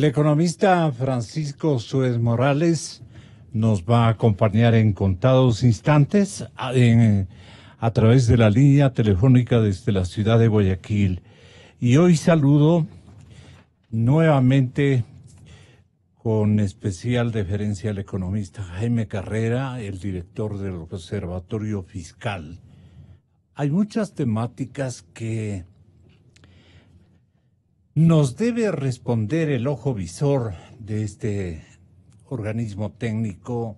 El economista Francisco Suez Morales nos va a acompañar en contados instantes a través de la línea telefónica desde la ciudad de Guayaquil. Y hoy saludo nuevamente con especial deferencia al economista Jaime Carrera, el director del Observatorio Fiscal. Hay muchas temáticas que nos debe responder el ojo visor de este organismo técnico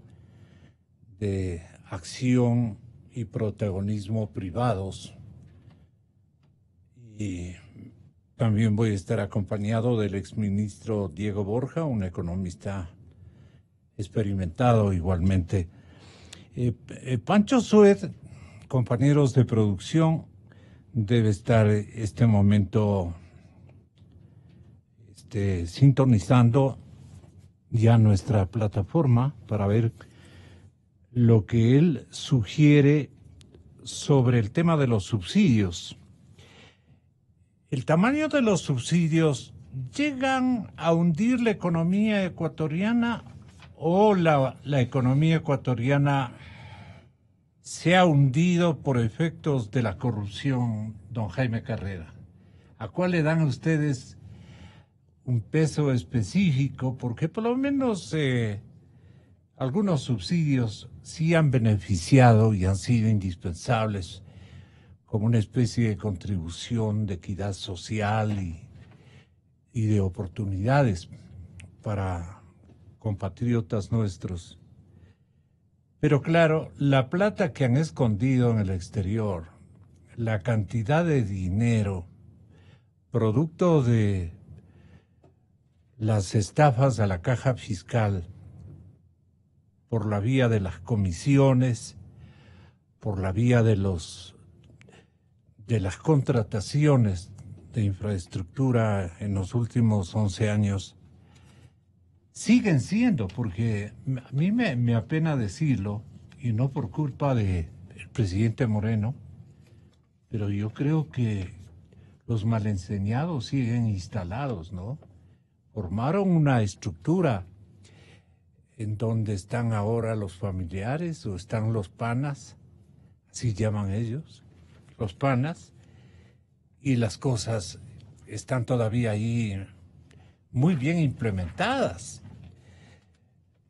de acción y protagonismo privados. Y también voy a estar acompañado del exministro Diego Borja, un economista experimentado igualmente. Pancho Suez, compañeros de producción, debe estar este momento sintonizando ya nuestra plataforma para ver lo que él sugiere sobre el tema de los subsidios. El tamaño de los subsidios llegan a hundir la economía ecuatoriana o la economía ecuatoriana se ha hundido por efectos de la corrupción, don Jaime Carrera. ¿A cuál le dan ustedes un peso específico? Porque por lo menos algunos subsidios sí han beneficiado y han sido indispensables como una especie de contribución de equidad social y de oportunidades para compatriotas nuestros. Pero claro, la plata que han escondido en el exterior, la cantidad de dinero producto de las estafas a la caja fiscal por la vía de las comisiones, por la vía de las contrataciones de infraestructura en los últimos 11 años, siguen siendo, porque a mí me apena decirlo, y no por culpa del presidente Moreno, pero yo creo que los mal enseñados siguen instalados, ¿no? Formaron una estructura en donde están ahora los familiares o están los panas, así llaman ellos, los panas, y las cosas están todavía ahí muy bien implementadas.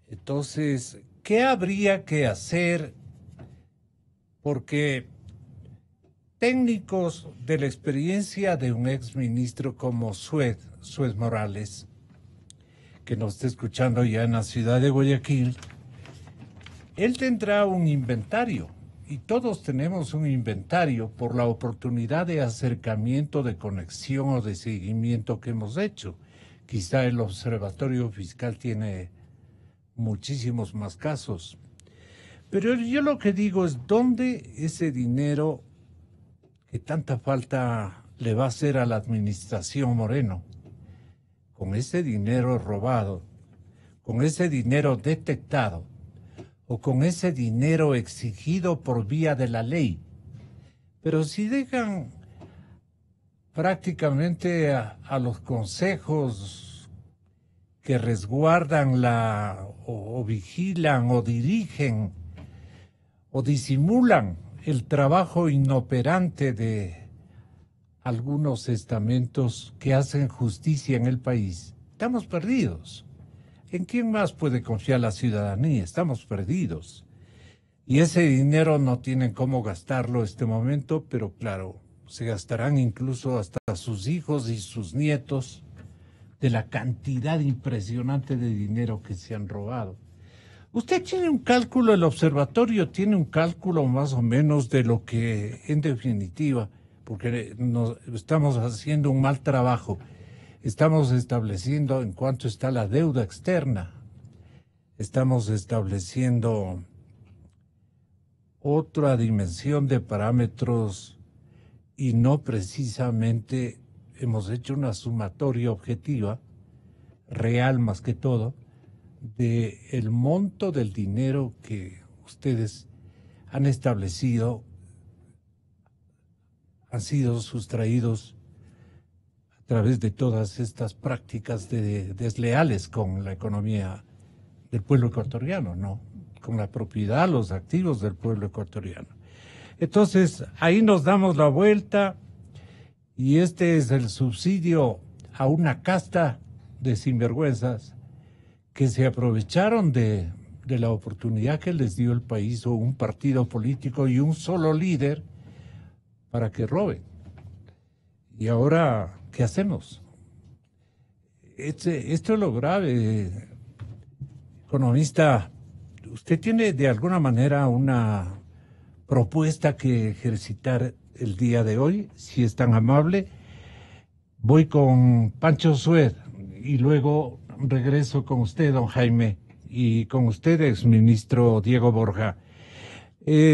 Entonces, ¿qué habría que hacer? Porque técnicos de la experiencia de un exministro como Suez Morales, que nos está escuchando ya en la ciudad de Guayaquil, él tendrá un inventario, y todos tenemos un inventario por la oportunidad de acercamiento, de conexión o de seguimiento que hemos hecho. Quizá el Observatorio Fiscal tiene muchísimos más casos. Pero yo lo que digo es, ¿dónde ese dinero que tanta falta le va a hacer a la administración Moreno? Con ese dinero robado, con ese dinero detectado o con ese dinero exigido por vía de la ley. Pero si dejan prácticamente a los consejos que resguardan o vigilan o dirigen o disimulan el trabajo inoperante de algunos estamentos que hacen justicia en el país, estamos perdidos. ¿En quién más puede confiar la ciudadanía? Estamos perdidos. Y ese dinero no tienen cómo gastarlo en este momento, pero claro, se gastarán incluso hasta sus hijos y sus nietos de la cantidad impresionante de dinero que se han robado. Usted tiene un cálculo, el observatorio tiene un cálculo más o menos de lo que, en definitiva, porque estamos haciendo un mal trabajo, estamos estableciendo en cuánto está la deuda externa, estamos estableciendo otra dimensión de parámetros y no precisamente hemos hecho una sumatoria objetiva, real más que todo, de el monto del dinero que ustedes han establecido, han sido sustraídos a a través de todas estas prácticas desleales con la economía del pueblo ecuatoriano, ¿no? Con la propiedad, los activos del pueblo ecuatoriano. Entonces, ahí nos damos la vuelta y este es el subsidio a una casta de sinvergüenzas que se aprovecharon de la oportunidad que les dio el país o un partido político y un solo líder para que roben. Y ahora, ¿qué hacemos? Esto es lo grave. Economista, ¿usted tiene de alguna manera una propuesta que ejercitar el día de hoy? Si es tan amable, voy con Pancho Sued y luego regreso con usted, don Jaime, y con usted, exministro Diego Borja.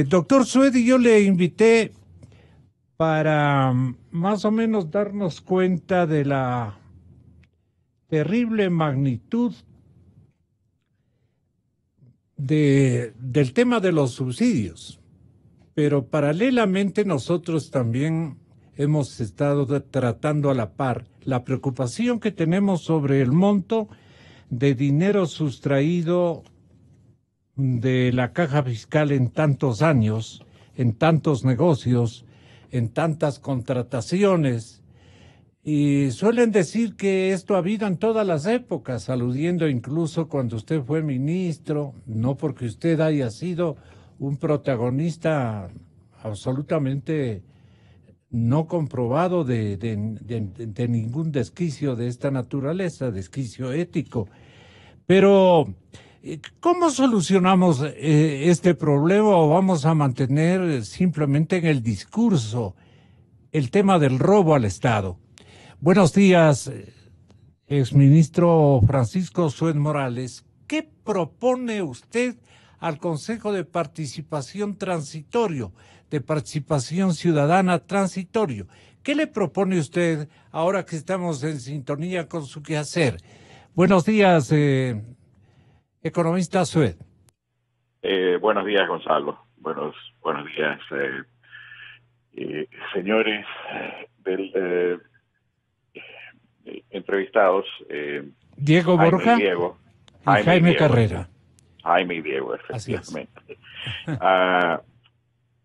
Doctor Sued, yo le invité para más o menos darnos cuenta de la terrible magnitud del tema de los subsidios. Pero paralelamente nosotros también hemos estado tratando a la par la preocupación que tenemos sobre el monto de dinero sustraído de la caja fiscal en tantos años, en tantos negocios, en tantas contrataciones. Y suelen decir que esto ha habido en todas las épocas, aludiendo incluso cuando usted fue ministro, no porque usted haya sido un protagonista absolutamente no comprobado de ningún desquicio de esta naturaleza, desquicio ético. Pero, ¿cómo solucionamos este problema o vamos a mantener simplemente en el discurso el tema del robo al Estado? Buenos días, exministro Francisco Sued Morales. ¿Qué propone usted al Consejo de Participación Transitorio, de Participación Ciudadana Transitorio? ¿Qué le propone usted ahora que estamos en sintonía con su quehacer? Buenos días, economista Sued. Buenos días, Gonzalo. Buenos días, señores del entrevistados. Diego Borja y Jaime Carrera. Jaime y Diego, efectivamente.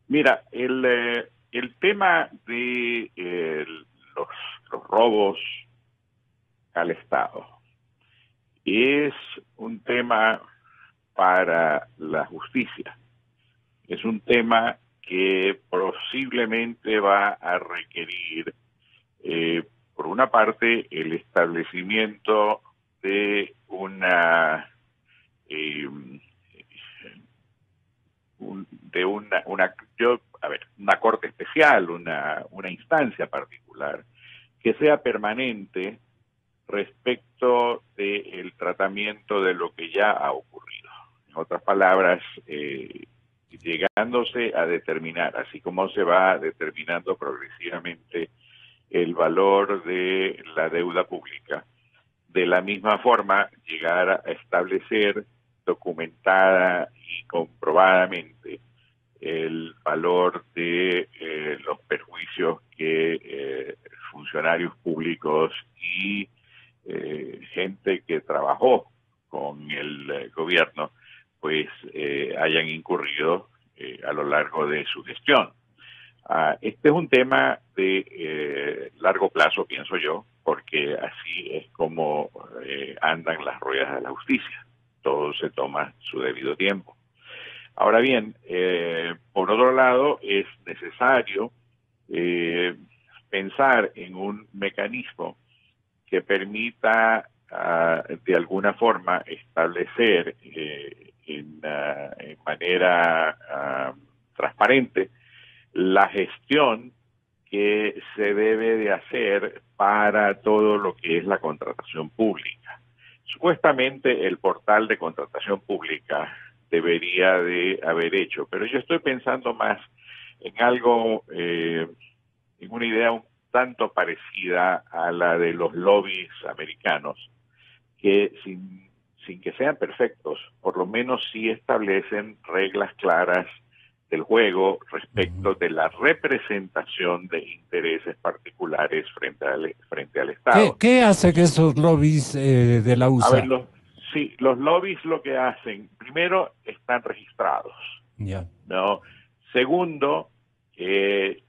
Mira, el tema de los robos al Estado es un tema para la justicia. Es un tema que posiblemente va a requerir, por una parte, el establecimiento de una corte especial, una instancia particular que sea permanente respecto del tratamiento de lo que ya ha ocurrido. En otras palabras, llegándose a determinar, así como se va determinando progresivamente el valor de la deuda pública, de la misma forma llegar a establecer documentada y comprobadamente el valor de los perjuicios que funcionarios públicos y gente que trabajó con el gobierno pues hayan incurrido a lo largo de su gestión. Este es un tema de largo plazo, pienso yo, porque así es como andan las ruedas de la justicia. Todo se toma su debido tiempo. Ahora bien, por otro lado, es necesario pensar en un mecanismo que permita de alguna forma establecer en manera transparente la gestión que se debe de hacer para todo lo que es la contratación pública. Supuestamente el portal de contratación pública debería de haber hecho, pero yo estoy pensando más en algo, en una idea un tanto parecida a la de los lobbies americanos, que sin que sean perfectos, por lo menos sí establecen reglas claras de del juego respecto de la representación de intereses particulares frente al Estado. ¿Qué hace que esos lobbies de la A ver, USA? los lobbies lo que hacen, primero, están registrados, Ya. ¿no? Segundo,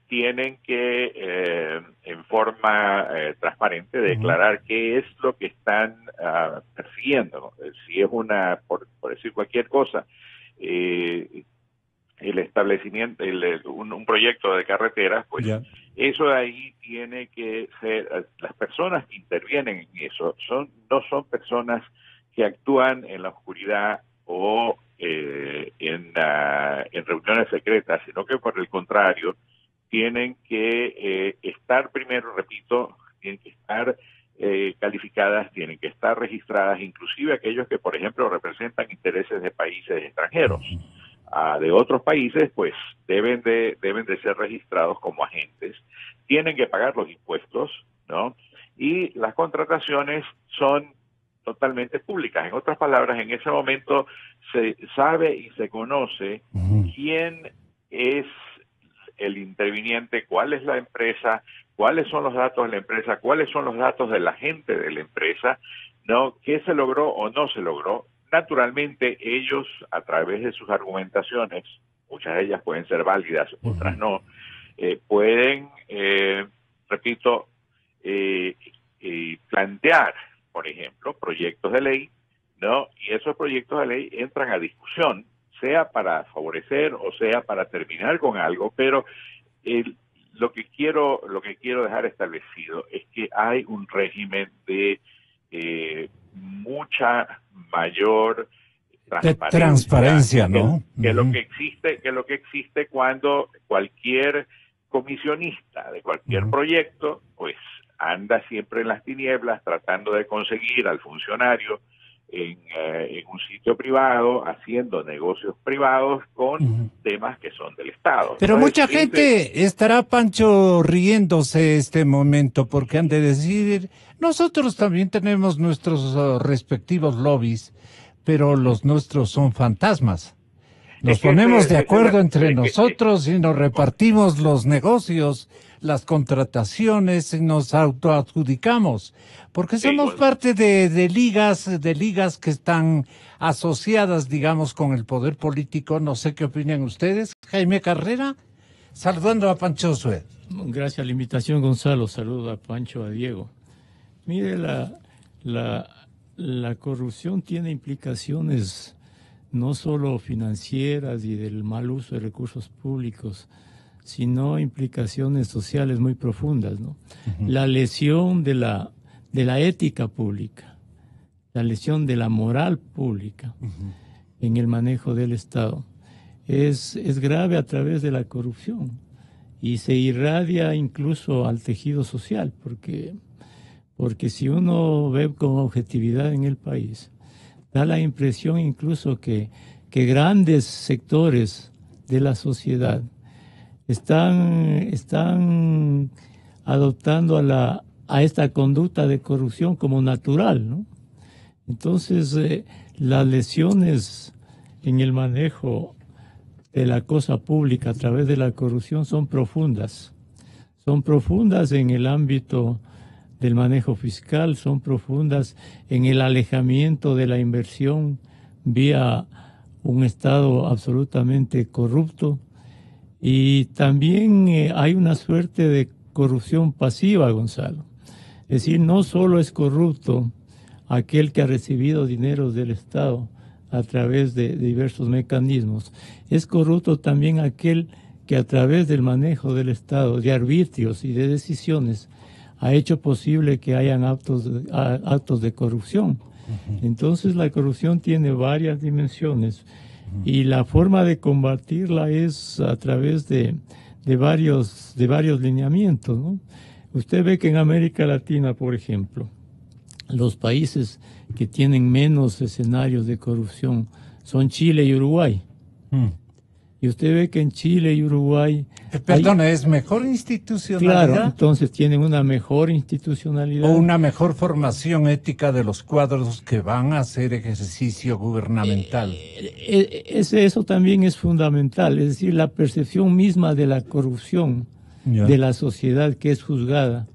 tienen que, en forma transparente, declarar qué es lo que están persiguiendo. Si es por decir cualquier cosa, el establecimiento, un proyecto de carreteras, pues Ya. eso de ahí tiene que ser, las personas que intervienen en eso no son personas que actúan en la oscuridad o en reuniones secretas, sino que por el contrario, tienen que estar, primero, repito, tienen que estar calificadas, tienen que estar registradas, inclusive aquellos que, por ejemplo, representan intereses de países extranjeros. De otros países, pues deben de ser registrados como agentes, tienen que pagar los impuestos, ¿no? Y las contrataciones son totalmente públicas. En otras palabras, en ese momento se sabe y se conoce quién es el interviniente, cuál es la empresa, cuáles son los datos de la empresa, cuáles son los datos de la gente de la empresa, ¿no? ¿Qué se logró o no se logró? Naturalmente, ellos, a través de sus argumentaciones, muchas de ellas pueden ser válidas, otras no, pueden, repito, plantear, por ejemplo, proyectos de ley, ¿no? Y esos proyectos de ley entran a discusión, sea para favorecer o sea para terminar con algo, pero lo que quiero dejar establecido es que hay un régimen de mucha mayor transparencia, ¿no? Que lo que existe cuando cualquier comisionista de cualquier proyecto, pues anda siempre en las tinieblas tratando de conseguir al funcionario en un sitio privado, haciendo negocios privados con temas que son del Estado. Pero entonces, mucha gente estará, Pancho, riéndose este momento porque han de decir, nosotros también tenemos nuestros respectivos lobbies, pero los nuestros son fantasmas. Nos ponemos de acuerdo entre nosotros y nos repartimos los negocios, las contrataciones y nos autoadjudicamos, porque somos parte de ligas que están asociadas, digamos, con el poder político. No sé qué opinan ustedes. Jaime Carrera, saludando a Pancho Sued. Gracias a la invitación, Gonzalo. Saludo a Pancho, a Diego. Mire, la corrupción tiene implicaciones no solo financieras y del mal uso de recursos públicos, sino implicaciones sociales muy profundas, ¿no? La lesión de la ética pública, la lesión de la moral pública en el manejo del Estado es grave a través de la corrupción y se irradia incluso al tejido social, porque si uno ve con objetividad en el país, da la impresión incluso que grandes sectores de la sociedad están adoptando a esta conducta de corrupción como natural, ¿no? Entonces, las lesiones en el manejo de la cosa pública a través de la corrupción son profundas en el ámbito del manejo fiscal, son profundas en el alejamiento de la inversión vía un Estado absolutamente corrupto, y también hay una suerte de corrupción pasiva, Gonzalo. Es decir, no solo es corrupto aquel que ha recibido dineros del Estado a través de diversos mecanismos, es corrupto también aquel que a través del manejo del Estado, de arbitrios y de decisiones, ha hecho posible que hayan actos de corrupción. Entonces la corrupción tiene varias dimensiones y la forma de combatirla es a través de varios lineamientos, ¿no? Usted ve que en América Latina, por ejemplo, los países que tienen menos escenarios de corrupción son Chile y Uruguay. Y usted ve que en Chile y Uruguay Perdona, ¿es mejor institucionalidad? Claro, entonces tienen una mejor institucionalidad. O una mejor formación ética de los cuadros que van a hacer ejercicio gubernamental. Eso también es fundamental, es decir, la percepción misma de la corrupción de la sociedad que es juzgada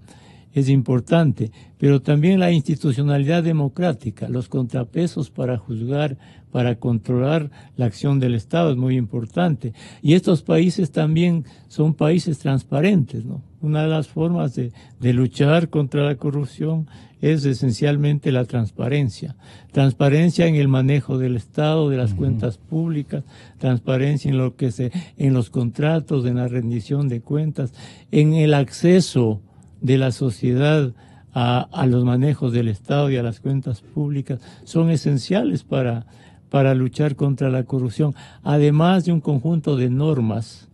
es importante, pero también la institucionalidad democrática, los contrapesos para juzgar, para controlar la acción del Estado es muy importante. Y estos países también son países transparentes, ¿no? Una de las formas de luchar contra la corrupción es esencialmente la transparencia. Transparencia en el manejo del Estado, de las cuentas públicas, transparencia en los contratos, en la rendición de cuentas, en el acceso de la sociedad a los manejos del Estado y a las cuentas públicas, son esenciales para luchar contra la corrupción, además de un conjunto de normas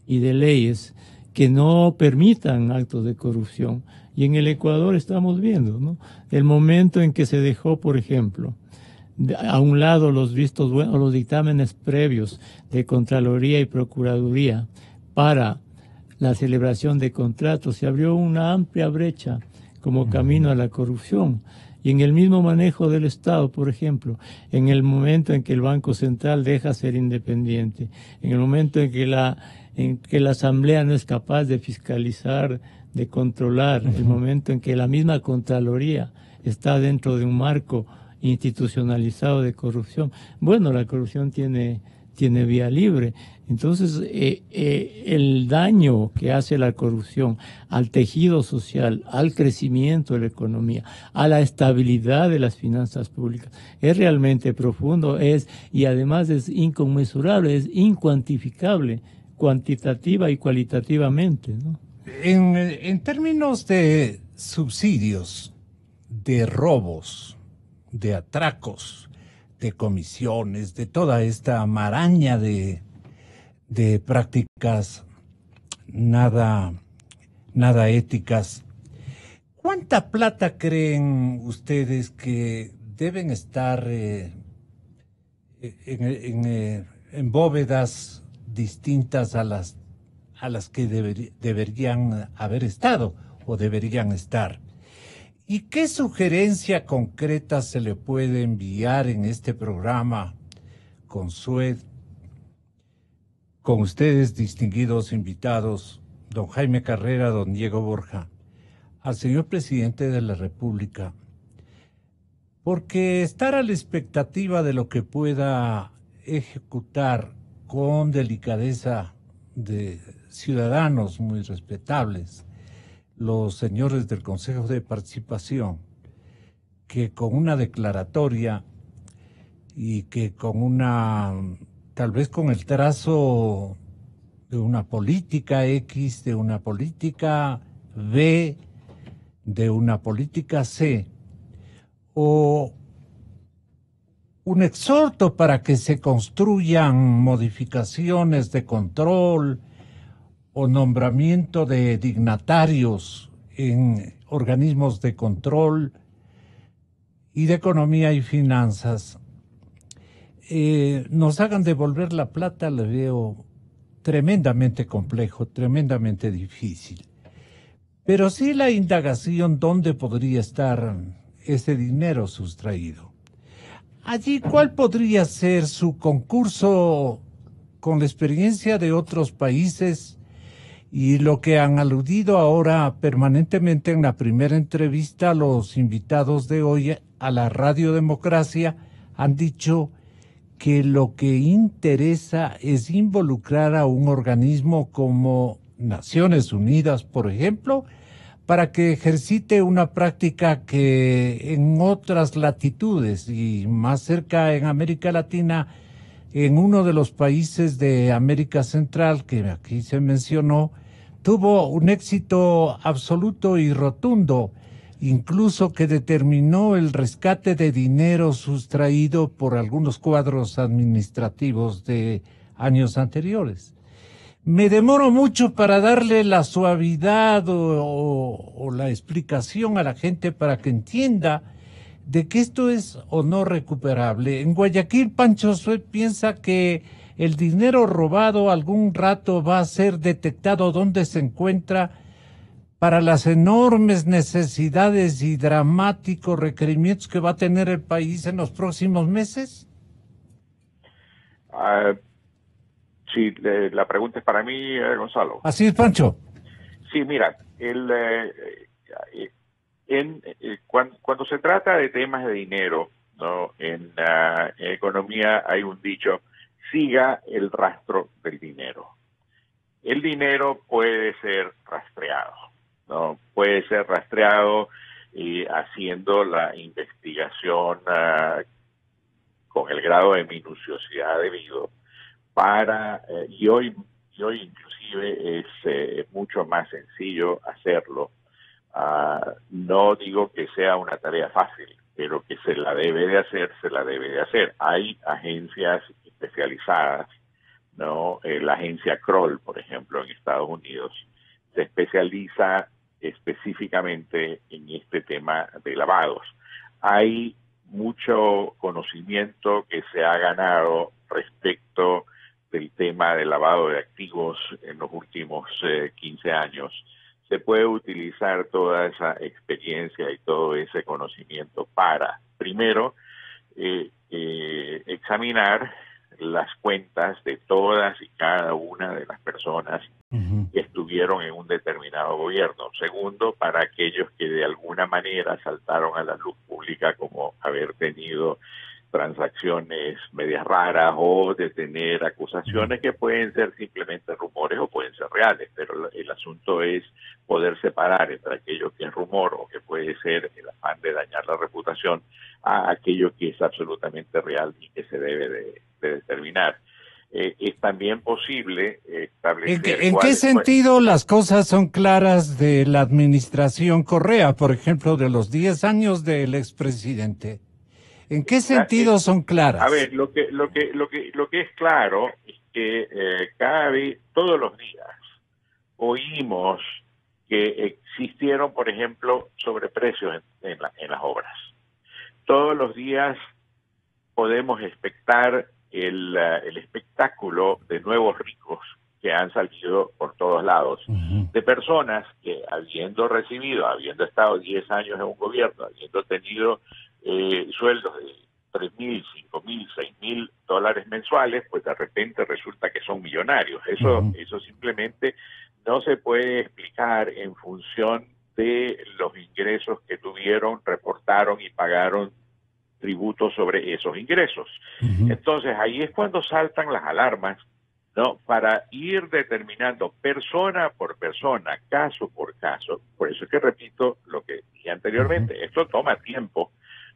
y de leyes que no permitan actos de corrupción. Y en el Ecuador estamos viendo, ¿no?, el momento en que se dejó, por ejemplo, a un lado los vistos buenos, los dictámenes previos de Contraloría y Procuraduría para la celebración de contratos, se abrió una amplia brecha como camino a la corrupción. Y en el mismo manejo del Estado, por ejemplo, en el momento en que el Banco Central deja ser independiente, en el momento en que la Asamblea no es capaz de fiscalizar, de controlar, el momento en que la misma Contraloría está dentro de un marco institucionalizado de corrupción, bueno, la corrupción tiene vía libre. Entonces, el daño que hace la corrupción al tejido social, al crecimiento de la economía, a la estabilidad de las finanzas públicas, es realmente profundo, y además es inconmensurable, es incuantificable, cuantitativa y cualitativamente, ¿no? En términos de subsidios, de robos, de atracos, de comisiones, de toda esta maraña de prácticas nada éticas, ¿cuánta plata creen ustedes que deben estar en bóvedas distintas a las que deberían haber estado o deberían estar? ¿Y qué sugerencia concreta se le puede enviar en este programa con SUED, con ustedes, distinguidos invitados, don Jaime Carrera, don Diego Borja, al señor presidente de la República? Porque estar a la expectativa de lo que pueda ejecutar con delicadeza de ciudadanos muy respetables, los señores del Consejo de Participación, que con una declaratoria y que con tal vez con el trazo de una política X, de una política B, de una política C, o un exhorto para que se construyan modificaciones de control o nombramiento de dignatarios en organismos de control y de economía y finanzas, nos hagan devolver la plata, le veo tremendamente complejo, tremendamente difícil. Pero sí la indagación, ¿dónde podría estar ese dinero sustraído? Allí, ¿cuál podría ser su concurso con la experiencia de otros países y lo que han aludido ahora permanentemente en la primera entrevista los invitados de hoy a la Radiodemocracia? Han dicho que lo que interesa es involucrar a un organismo como Naciones Unidas, por ejemplo, para que ejercite una práctica que en otras latitudes y más cerca en América Latina, en uno de los países de América Central, que aquí se mencionó, tuvo un éxito absoluto y rotundo, incluso que determinó el rescate de dinero sustraído por algunos cuadros administrativos de años anteriores. Me demoro mucho para darle la suavidad o la explicación a la gente para que entienda de que esto es o no recuperable. En Guayaquil, Pancho Suet piensa que el dinero robado algún rato va a ser detectado dónde se encuentra para las enormes necesidades y dramáticos requerimientos que va a tener el país en los próximos meses? Sí, la pregunta es para mí, Gonzalo. Así es, Pancho. Sí, mira, cuando se trata de temas de dinero, ¿no? En economía hay un dicho: siga el rastro del dinero. El dinero puede ser rastreado, ¿no? Puede ser rastreado haciendo la investigación con el grado de minuciosidad debido y hoy inclusive es mucho más sencillo hacerlo. No digo que sea una tarea fácil, pero que se la debe de hacer. Hay agencias especializadas, ¿no? La agencia Kroll, por ejemplo, en Estados Unidos, se especializa específicamente en este tema de lavados. Hay mucho conocimiento que se ha ganado respecto del tema del lavado de activos en los últimos 15 años. Se puede utilizar toda esa experiencia y todo ese conocimiento para, primero, examinar las cuentas de todas y cada una de las personas que estuvieron en un determinado gobierno. Segundo, para aquellos que de alguna manera saltaron a la luz pública, como haber tenido transacciones medias raras o de tener acusaciones que pueden ser simplemente rumores o pueden ser reales, pero el asunto es poder separar entre aquello que es rumor o que puede ser el afán de dañar la reputación a aquello que es absolutamente real y que se debe de determinar. Es también posible establecer... ¿En qué sentido las cosas son claras de la administración Correa, por ejemplo, de los 10 años del expresidente? ¿En qué sentido son claras? A ver, lo que es claro es que todos los días oímos que existieron, por ejemplo, sobreprecios en las obras. Todos los días podemos expectar el espectáculo de nuevos ricos que han salido por todos lados, de personas que habiendo estado 10 años en un gobierno, habiendo tenido sueldos de $3,000, $5,000, $6,000 mensuales, pues de repente resulta que son millonarios. Eso simplemente no se puede explicar en función de los ingresos que tuvieron, reportaron y pagaron tributos sobre esos ingresos. Entonces ahí es cuando saltan las alarmas, ¿no? Para ir determinando persona por persona, caso por caso. Por eso es que repito lo que dije anteriormente, esto toma tiempo,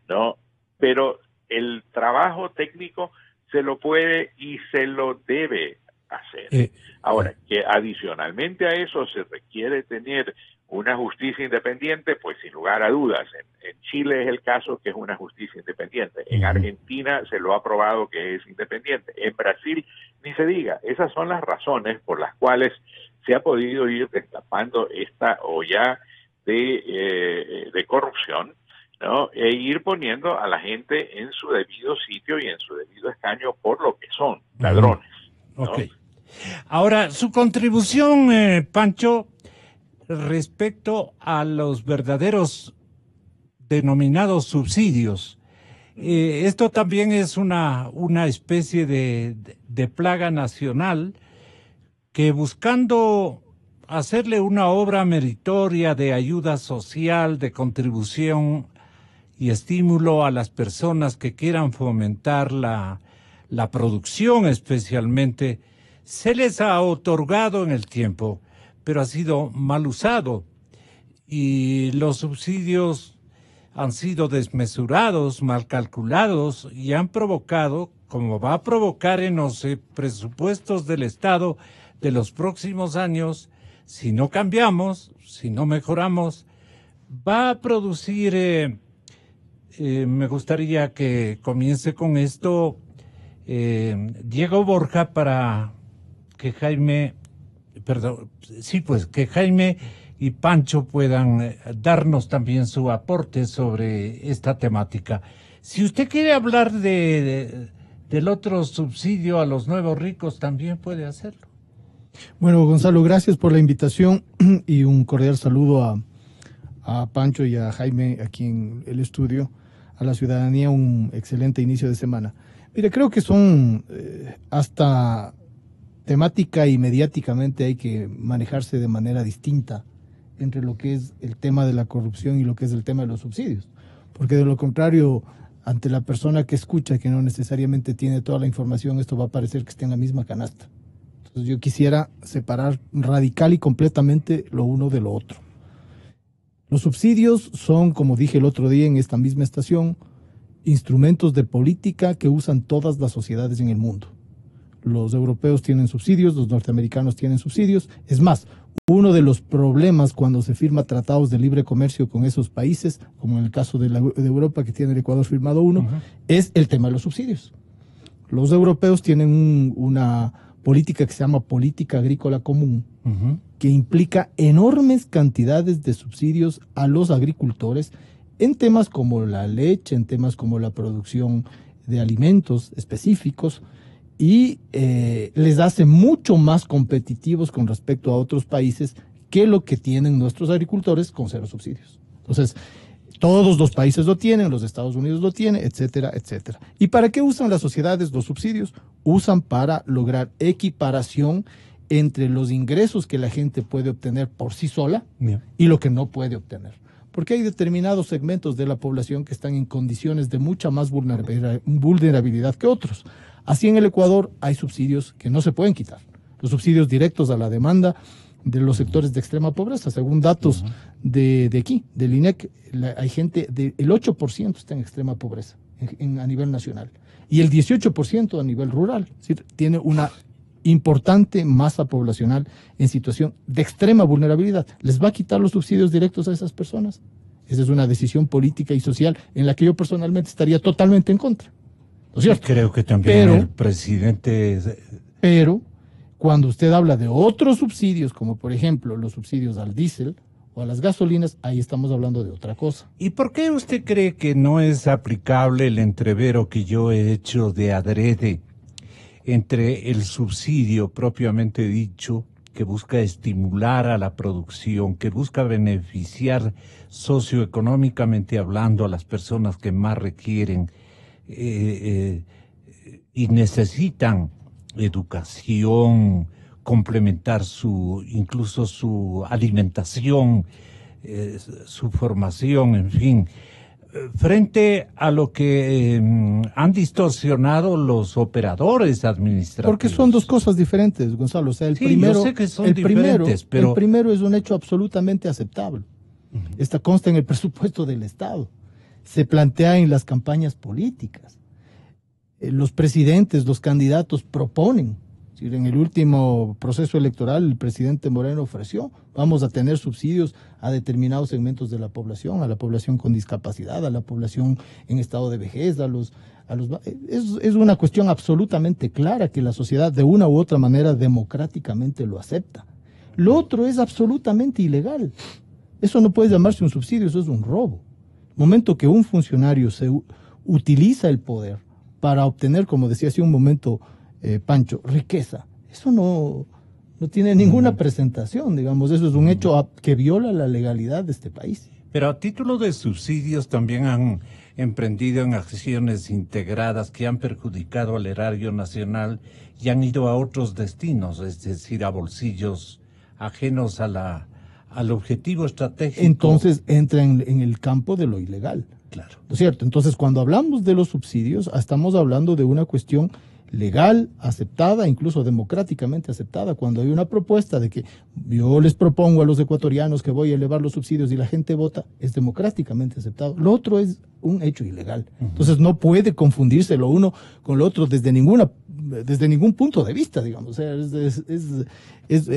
¿no? Pero el trabajo técnico se lo puede y se lo debe hacer. Ahora, que adicionalmente a eso se requiere tener una justicia independiente, pues sin lugar a dudas. En Chile es el caso que es una justicia independiente. En Argentina se lo ha probado que es independiente. En Brasil, ni se diga. Esas son las razones por las cuales se ha podido ir destapando esta olla de corrupción, ¿no? E ir poniendo a la gente en su debido sitio y en su debido escaño por lo que son, ladrones, ¿no? Okay. Ahora, su contribución, Pancho, respecto a los verdaderos denominados subsidios. Esto también es una especie de plaga nacional que, buscando hacerle una obra meritoria de ayuda social, de contribución y estímulo a las personas que quieran fomentar la producción especialmente, se les ha otorgado en el tiempo, pero ha sido mal usado y los subsidios han sido desmesurados, mal calculados y han provocado, como va a provocar en los presupuestos del Estado de los próximos años, si no cambiamos, si no mejoramos, va a producir, me gustaría que comience con esto Diego Borja para que que Jaime y Pancho puedan darnos también su aporte sobre esta temática. Si usted quiere hablar de del otro subsidio a los nuevos ricos también puede hacerlo. Bueno, Gonzalo, gracias por la invitación y un cordial saludo a Pancho y a Jaime aquí en el estudio, a la ciudadanía, un excelente inicio de semana. Mire, creo que son hasta temática y mediáticamente hay que manejarse de manera distinta entre lo que es el tema de la corrupción y lo que es el tema de los subsidios, porque de lo contrario, ante la persona que escucha, que no necesariamente tiene toda la información, esto va a parecer que esté en la misma canasta. Entonces yo quisiera separar radical y completamente lo uno de lo otro. Los subsidios son, como dije el otro día en esta misma estación, instrumentos de política que usan todas las sociedades en el mundo. Los europeos tienen subsidios, los norteamericanos tienen subsidios. Es más, uno de los problemas cuando se firma tratados de libre comercio con esos países, como en el caso de Europa, que tiene el Ecuador firmado uno, es el tema de los subsidios. Los europeos tienen una política que se llama política agrícola común, que implica enormes cantidades de subsidios a los agricultores en temas como la leche, en temas como la producción de alimentos específicos, y les hace mucho más competitivos con respecto a otros países que lo que tienen nuestros agricultores con cero subsidios. Entonces, todos los países lo tienen, los Estados Unidos lo tienen, etcétera, etcétera. ¿Y para qué usan las sociedades los subsidios? Usan para lograr equiparación entre los ingresos que la gente puede obtener por sí sola y lo que no puede obtener. Porque hay determinados segmentos de la población que están en condiciones de mucha más vulnerabilidad que otros. Así en el Ecuador hay subsidios que no se pueden quitar. Los subsidios directos a la demanda de los sectores de extrema pobreza. Según datos de aquí, del INEC, hay gente, el 8% está en extrema pobreza a nivel nacional y el 18% a nivel rural. Es decir, tiene una importante masa poblacional en situación de extrema vulnerabilidad. ¿Les va a quitar los subsidios directos a esas personas? Esa es una decisión política y social en la que yo personalmente estaría totalmente en contra. ¿No es cierto? Creo que también el presidente... Pero cuando usted habla de otros subsidios, como por ejemplo los subsidios al diésel o a las gasolinas, ahí estamos hablando de otra cosa. ¿Y por qué usted cree que no es aplicable el entrevero que yo he hecho de adrede entre el subsidio propiamente dicho, que busca estimular a la producción, que busca beneficiar socioeconómicamente hablando a las personas que más requieren y necesitan educación, complementar incluso su alimentación, su formación, en fin, frente a lo que han distorsionado los operadores administrativos? Porque son dos cosas diferentes, Gonzalo. O sea, el yo sé que son diferentes, pero... el primero es un hecho absolutamente aceptable. Esta consta en el presupuesto del Estado. Se plantea en las campañas políticas. Los presidentes, los candidatos proponen. Es decir, en el último proceso electoral, el presidente Moreno ofreció, vamos a tener subsidios a determinados segmentos de la población, a la población con discapacidad, a la población en estado de vejez, es una cuestión absolutamente clara que la sociedad de una u otra manera democráticamente lo acepta. Lo otro es absolutamente ilegal. Eso no puede llamarse un subsidio, eso es un robo. El momento que un funcionario se utiliza el poder para obtener, como decía hace un momento Pancho, riqueza, eso no tiene ninguna presentación, digamos, eso es un hecho que viola la legalidad de este país. Pero a título de subsidios también han emprendido en acciones integradas que han perjudicado al erario nacional y han ido a otros destinos, es decir, a bolsillos ajenos al objetivo estratégico. Entonces entra en el campo de lo ilegal. Claro. ¿No es cierto? Entonces, cuando hablamos de los subsidios, estamos hablando de una cuestión legal, aceptada, incluso democráticamente aceptada. Cuando hay una propuesta de que yo les propongo a los ecuatorianos que voy a elevar los subsidios y la gente vota, es democráticamente aceptado. Lo otro es un hecho ilegal. Entonces no puede confundirse lo uno con lo otro desde ningún punto de vista, digamos. O sea,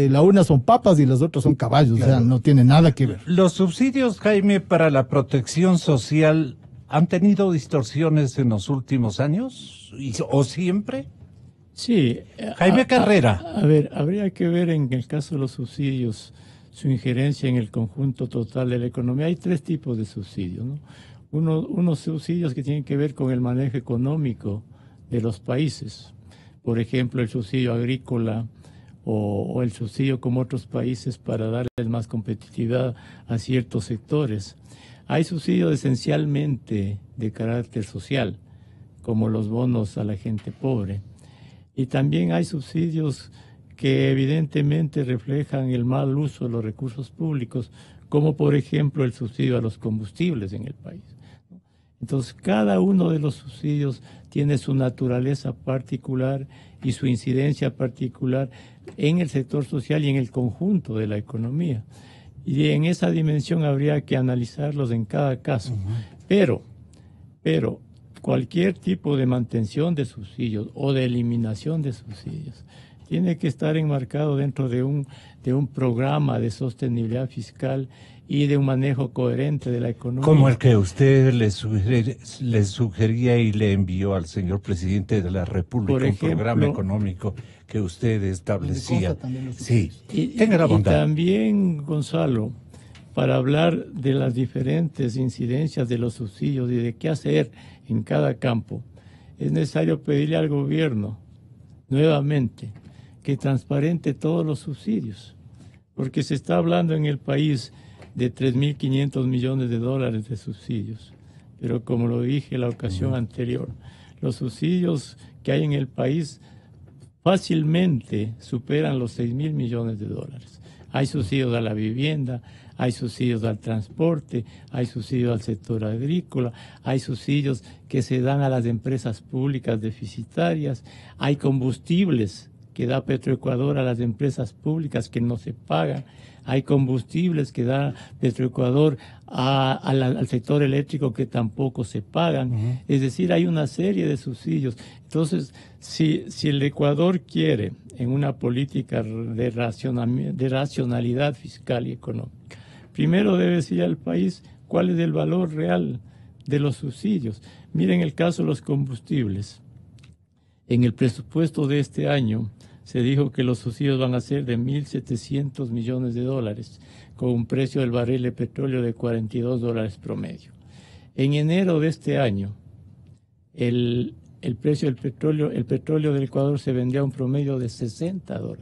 la una son papas y las otras son caballos. Claro. O sea, no tiene nada que ver. Los subsidios, Jaime, para la protección social ¿han tenido distorsiones en los últimos años? ¿O siempre? Sí. Jaime Carrera. A ver, habría que ver en el caso de los subsidios su injerencia en el conjunto total de la economía. Hay tres tipos de subsidios, ¿no? Unos subsidios que tienen que ver con el manejo económico de los países. Por ejemplo, el subsidio agrícola o el subsidio como otros países para darles más competitividad a ciertos sectores. Hay subsidios esencialmente de carácter social, como los bonos a la gente pobre. Y también hay subsidios que evidentemente reflejan el mal uso de los recursos públicos, como por ejemplo el subsidio a los combustibles en el país. Entonces, cada uno de los subsidios tiene su naturaleza particular y su incidencia particular en el sector social y en el conjunto de la economía. Y en esa dimensión habría que analizarlos en cada caso. Pero cualquier tipo de mantención de subsidios o de eliminación de subsidios tiene que estar enmarcado dentro de un programa de sostenibilidad fiscal y de un manejo coherente de la economía. Como el que usted le sugería y le envió al señor presidente de la República, por ejemplo, un programa económico que usted establecía. Sí, tenga la bondad. Y también, Gonzalo, para hablar de las diferentes incidencias de los subsidios y de qué hacer en cada campo, es necesario pedirle al gobierno, nuevamente, que transparente todos los subsidios, porque se está hablando en el país de 3.500 millones de dólares de subsidios. Pero como lo dije en la ocasión anterior, los subsidios que hay en el país fácilmente superan los 6.000 millones de dólares. Hay subsidios a la vivienda, hay subsidios al transporte, hay subsidios al sector agrícola, hay subsidios que se dan a las empresas públicas deficitarias, hay combustibles que da Petroecuador a las empresas públicas que no se pagan, hay combustibles que da Petroecuador al sector eléctrico que tampoco se pagan. Es decir, hay una serie de subsidios. Entonces, si el Ecuador quiere en una política de racionalidad fiscal y económica, primero debe decir al país cuál es el valor real de los subsidios. Miren el caso de los combustibles. En el presupuesto de este año se dijo que los subsidios van a ser de 1.700 millones de dólares, con un precio del barril de petróleo de $42 promedio. En enero de este año, el precio del petróleo, el petróleo del Ecuador se vendía a un promedio de $60.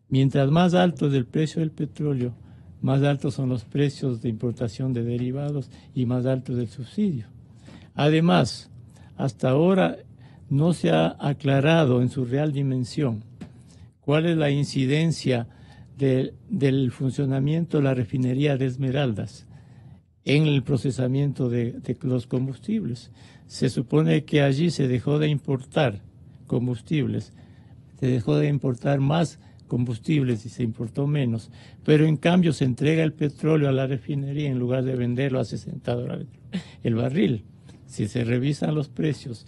Mientras más alto es el precio del petróleo, más altos son los precios de importación de derivados y más alto es el subsidio. Además, hasta ahora no se ha aclarado en su real dimensión cuál es la incidencia del funcionamiento de la refinería de Esmeraldas en el procesamiento de los combustibles. Se supone que allí se dejó de importar combustibles, se dejó de importar más combustibles y se importó menos, pero en cambio se entrega el petróleo a la refinería en lugar de venderlo a $60 el barril. Si se revisan los precios,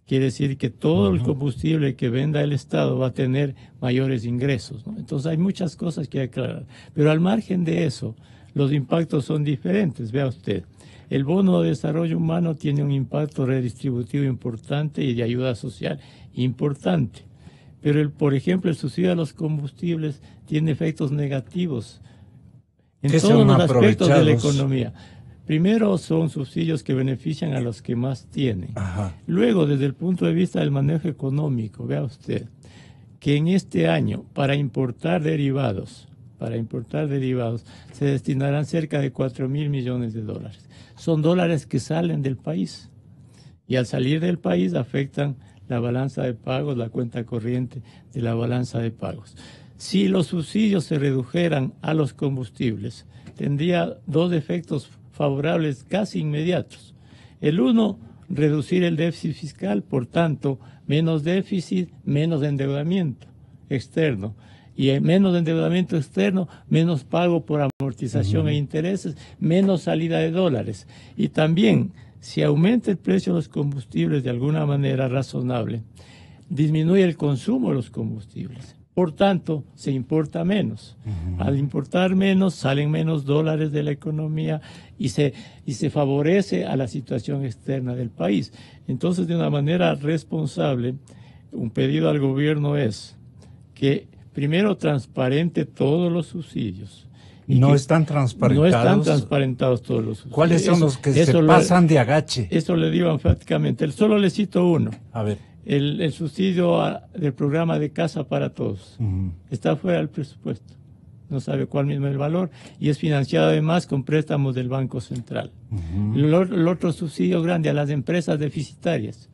quiere decir que todo el combustible que venda el Estado va a tener mayores ingresos, ¿no? Entonces hay muchas cosas que aclarar. Pero al margen de eso, los impactos son diferentes. Vea usted, el bono de desarrollo humano tiene un impacto redistributivo importante y de ayuda social importante. Pero, por ejemplo, el subsidio a los combustibles tiene efectos negativos en todos los aspectos de la economía. Primero, son subsidios que benefician a los que más tienen. Luego, desde el punto de vista del manejo económico, vea usted que en este año, para importar derivados, se destinarán cerca de 4.000 millones de dólares. Son dólares que salen del país y al salir del país afectan la balanza de pagos, la cuenta corriente de la balanza de pagos. Si los subsidios se redujeran a los combustibles, tendría dos efectos favorables casi inmediatos. El uno, reducir el déficit fiscal, por tanto, menos déficit, menos endeudamiento externo. Y menos endeudamiento externo, menos pago por amortización e intereses, menos salida de dólares. Y también, si aumenta el precio de los combustibles de alguna manera razonable, disminuye el consumo de los combustibles. Por tanto, se importa menos. Al importar menos, salen menos dólares de la economía y se favorece a la situación externa del país. Entonces, de una manera responsable, un pedido al gobierno es que primero transparente todos los subsidios No están transparentados. No están transparentados todos los subsidios. ¿Cuáles son los que se pasan de agache? Eso le digo enfáticamente. Solo le cito uno. A ver. El subsidio del programa de casa para todos. Está fuera del presupuesto. No sabe cuál mismo es el valor y es financiado además con préstamos del Banco Central. El otro subsidio grande a las empresas deficitarias.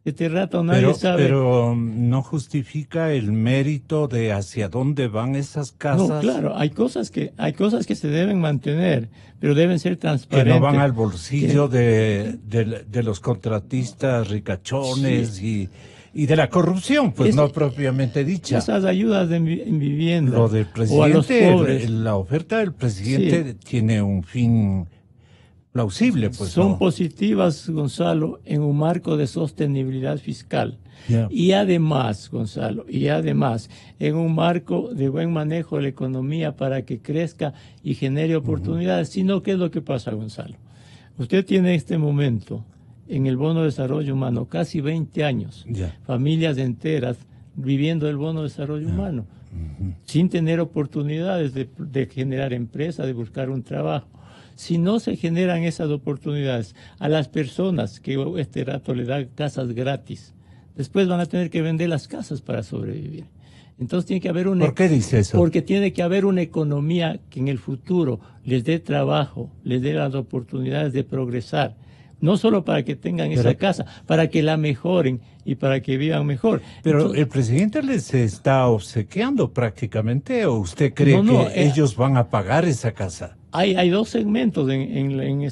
Este rato nadie sabe. Pero no justifica el mérito de hacia dónde van esas casas. No, claro, hay cosas que se deben mantener, pero deben ser transparentes. Que no van al bolsillo de los contratistas ricachones, sí, y de la corrupción, pues no propiamente dicha. Esas ayudas en vivienda. Lo del presidente, o a los pobres. La oferta del presidente tiene un fin plausible, pues. Son positivas, Gonzalo, en un marco de sostenibilidad fiscal. Y además, Gonzalo, en un marco de buen manejo de la economía para que crezca y genere oportunidades. Sino, ¿qué es lo que pasa, Gonzalo? Usted tiene en este momento, en el Bono de Desarrollo Humano, casi 20 años, familias enteras viviendo el Bono de Desarrollo Humano, sin tener oportunidades de generar empresa, de buscar un trabajo. Si no se generan esas oportunidades a las personas que este rato le dan casas gratis, después van a tener que vender las casas para sobrevivir. Entonces tiene que haber ¿Por qué dice eso? Porque tiene que haber una economía que en el futuro les dé trabajo, les dé las oportunidades de progresar. No solo para que tengan esa casa, para que la mejoren y para que vivan mejor. Pero entonces, ¿el presidente les está obsequiando prácticamente o usted cree que ellos van a pagar esa casa? Hay dos segmentos en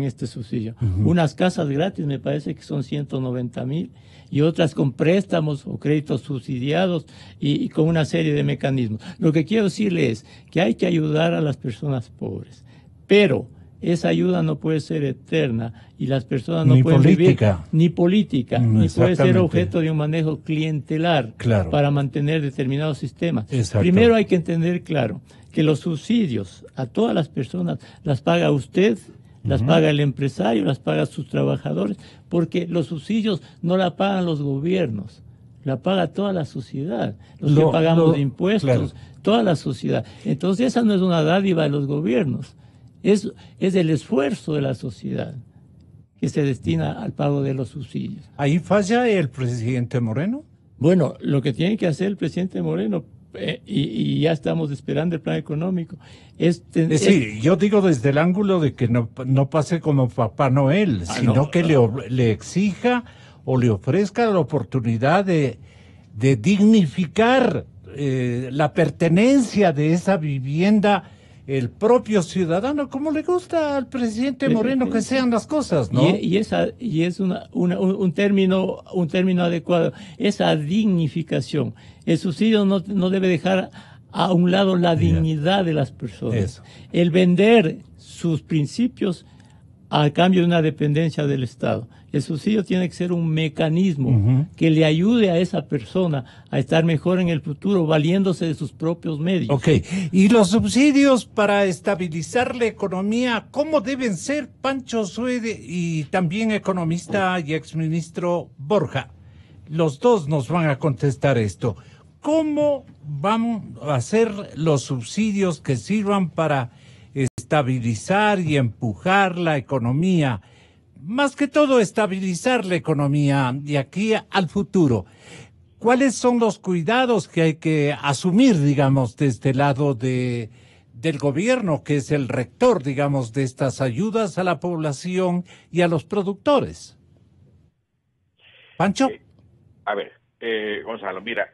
este subsidio. Unas casas gratis, me parece que son 190,000, y otras con préstamos o créditos subsidiados y con una serie de mecanismos. Lo que quiero decirle es que hay que ayudar a las personas pobres, pero esa ayuda no puede ser eterna y las personas no pueden vivir ni política, ni puede ser objeto de un manejo clientelar para mantener determinados sistemas. Primero hay que entender claro que los subsidios a todas las personas las paga usted, las paga el empresario, las paga sus trabajadores, porque los subsidios no la pagan los gobiernos, la paga toda la sociedad, los que pagamos impuestos, toda la sociedad. Entonces esa no es una dádiva de los gobiernos. Es el esfuerzo de la sociedad que se destina al pago de los subsidios. ¿Ahí falla el presidente Moreno? Bueno, lo que tiene que hacer el presidente Moreno, y ya estamos esperando el plan económico, sí, yo digo desde el ángulo de que no pase como Papá Noel, sino que le exija o le ofrezca la oportunidad de dignificar la pertenencia de esa vivienda el propio ciudadano, como le gusta al presidente Moreno que sean las cosas, ¿no? Y es un término adecuado, esa dignificación. El subsidio no debe dejar a un lado la dignidad de las personas. El vender sus principios a cambio de una dependencia del Estado. El subsidio tiene que ser un mecanismo que le ayude a esa persona a estar mejor en el futuro, valiéndose de sus propios medios. Ok, y los subsidios para estabilizar la economía, ¿cómo deben ser? Pancho Suede y también economista y exministro Borja. Los dos nos van a contestar esto. ¿Cómo van a ser los subsidios que sirvan para estabilizar y empujar la economía? Más que todo, estabilizar la economía de aquí al futuro. ¿Cuáles son los cuidados que hay que asumir, digamos, de este lado del gobierno, que es el rector, digamos, de estas ayudas a la población y a los productores? ¿Pancho? A ver, Gonzalo, mira,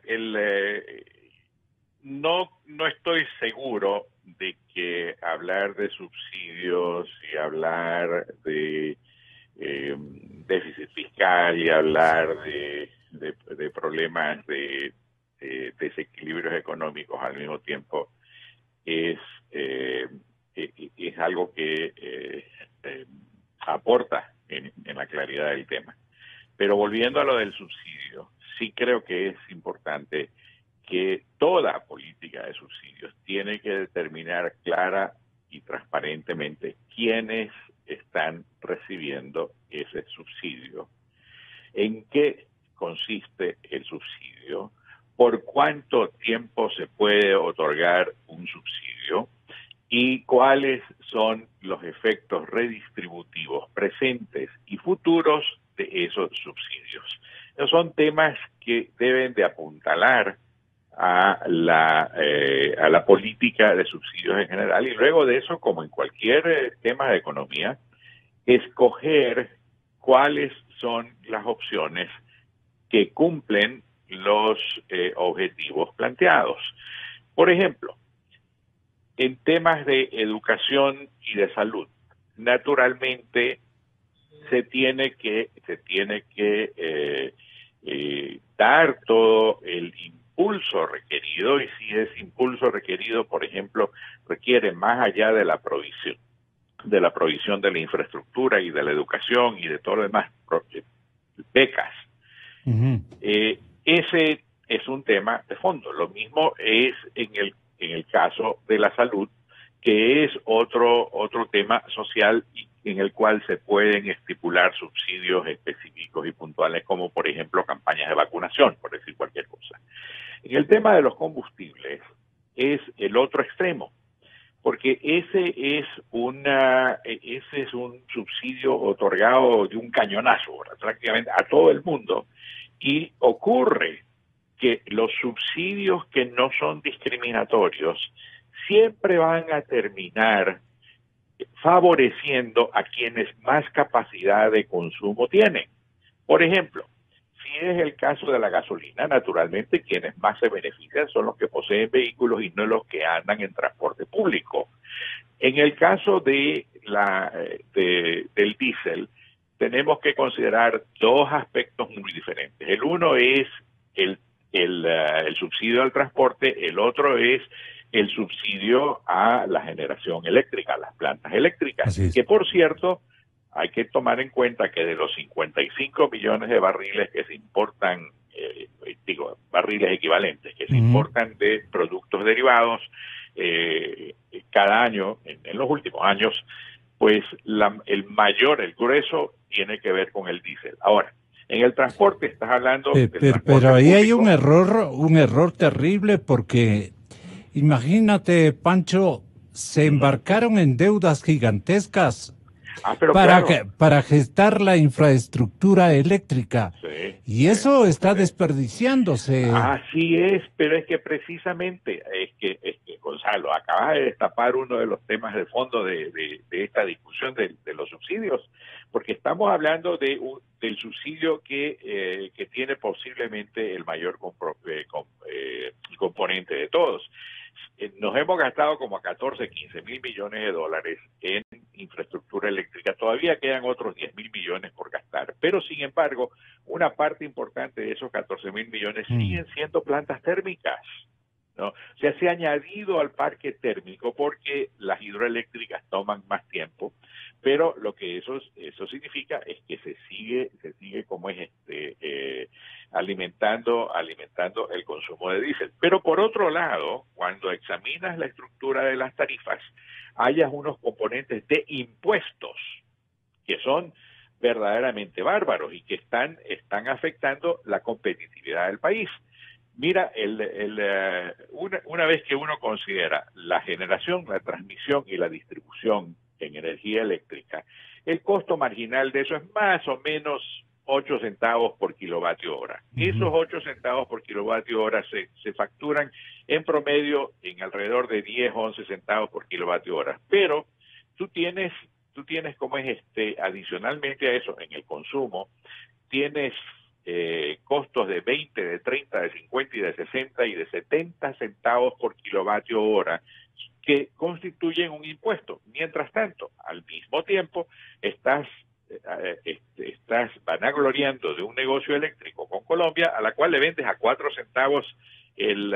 no estoy seguro de que hablar de subsidios y hablar de déficit fiscal y hablar de problemas de desequilibrios económicos al mismo tiempo es algo que aporta en la claridad del tema. Pero volviendo a lo del subsidio, sí creo que es importante que toda política de subsidios tiene que determinar clara y transparentemente quiénes están recibiendo ese subsidio, en qué consiste el subsidio, por cuánto tiempo se puede otorgar un subsidio y cuáles son los efectos redistributivos presentes y futuros de esos subsidios. Esos son temas que deben de apuntalar a la política de subsidios en general, y luego de eso, como en cualquier tema de economía, escoger cuáles son las opciones que cumplen los objetivos planteados. Por ejemplo, en temas de educación y de salud, naturalmente se tiene que dar todo el impulso requerido, y si ese impulso requerido, por ejemplo, requiere más allá de la provisión de la infraestructura y de la educación y de todo lo demás, becas. Ese es un tema de fondo. Lo mismo es en el caso de la salud, que es otro tema social en el cual se pueden estipular subsidios específicos y puntuales, como por ejemplo campañas de vacunación, por decir cualquier cosa. En el tema de los combustibles es el otro extremo, porque ese es un subsidio otorgado de un cañonazo, prácticamente a todo el mundo, y ocurre que los subsidios que no son discriminatorios siempre van a terminar favoreciendo a quienes más capacidad de consumo tienen. Por ejemplo, si es el caso de la gasolina, naturalmente quienes más se benefician son los que poseen vehículos y no los que andan en transporte público. En el caso de del diésel, tenemos que considerar dos aspectos muy diferentes. El uno es el subsidio al transporte, el otro es el subsidio a la generación eléctrica, a las plantas eléctricas, que por cierto, hay que tomar en cuenta que de los 55 millones de barriles que se importan, barriles equivalentes, que se importan de productos derivados cada año, en los últimos años, pues el grueso tiene que ver con el diésel. Ahora, en el transporte estás hablando del transporte pero ahí público. hay un error terrible, porque imagínate, Pancho, se embarcaron en deudas gigantescas para gestar la infraestructura eléctrica. Sí, y eso está desperdiciándose. Así es, pero es que precisamente, Gonzalo, acabas de destapar uno de los temas de fondo de esta discusión de los subsidios, porque estamos hablando del subsidio que tiene posiblemente el mayor componente de todos. Nos hemos gastado como 14, 15 mil millones de dólares en infraestructura eléctrica. Todavía quedan otros 10 mil millones por gastar. Pero, sin embargo, una parte importante de esos 14 mil millones siguen siendo plantas térmicas, ¿no? O sea, se ha añadido al parque térmico porque las hidroeléctricas toman más tiempo, pero lo que eso significa es que se sigue como es alimentando el consumo de diésel. Pero por otro lado, cuando examinas la estructura de las tarifas, hayas unos componentes de impuestos que son verdaderamente bárbaros y que están afectando la competitividad del país. Mira, una vez que uno considera la generación, la transmisión y la distribución en energía eléctrica, el costo marginal de eso es más o menos 8 centavos por kilovatio hora. Esos 8 centavos por kilovatio hora se facturan en promedio en alrededor de 10, 11 centavos por kilovatio hora. Pero tú tienes como es adicionalmente a eso, en el consumo, tienes costos de 20, de 30, de 50 y de 60 y de 70 centavos por kilovatio hora que constituyen un impuesto. Mientras tanto, al mismo tiempo, estás vanagloriando de un negocio eléctrico con Colombia, a la cual le vendes a 4 centavos el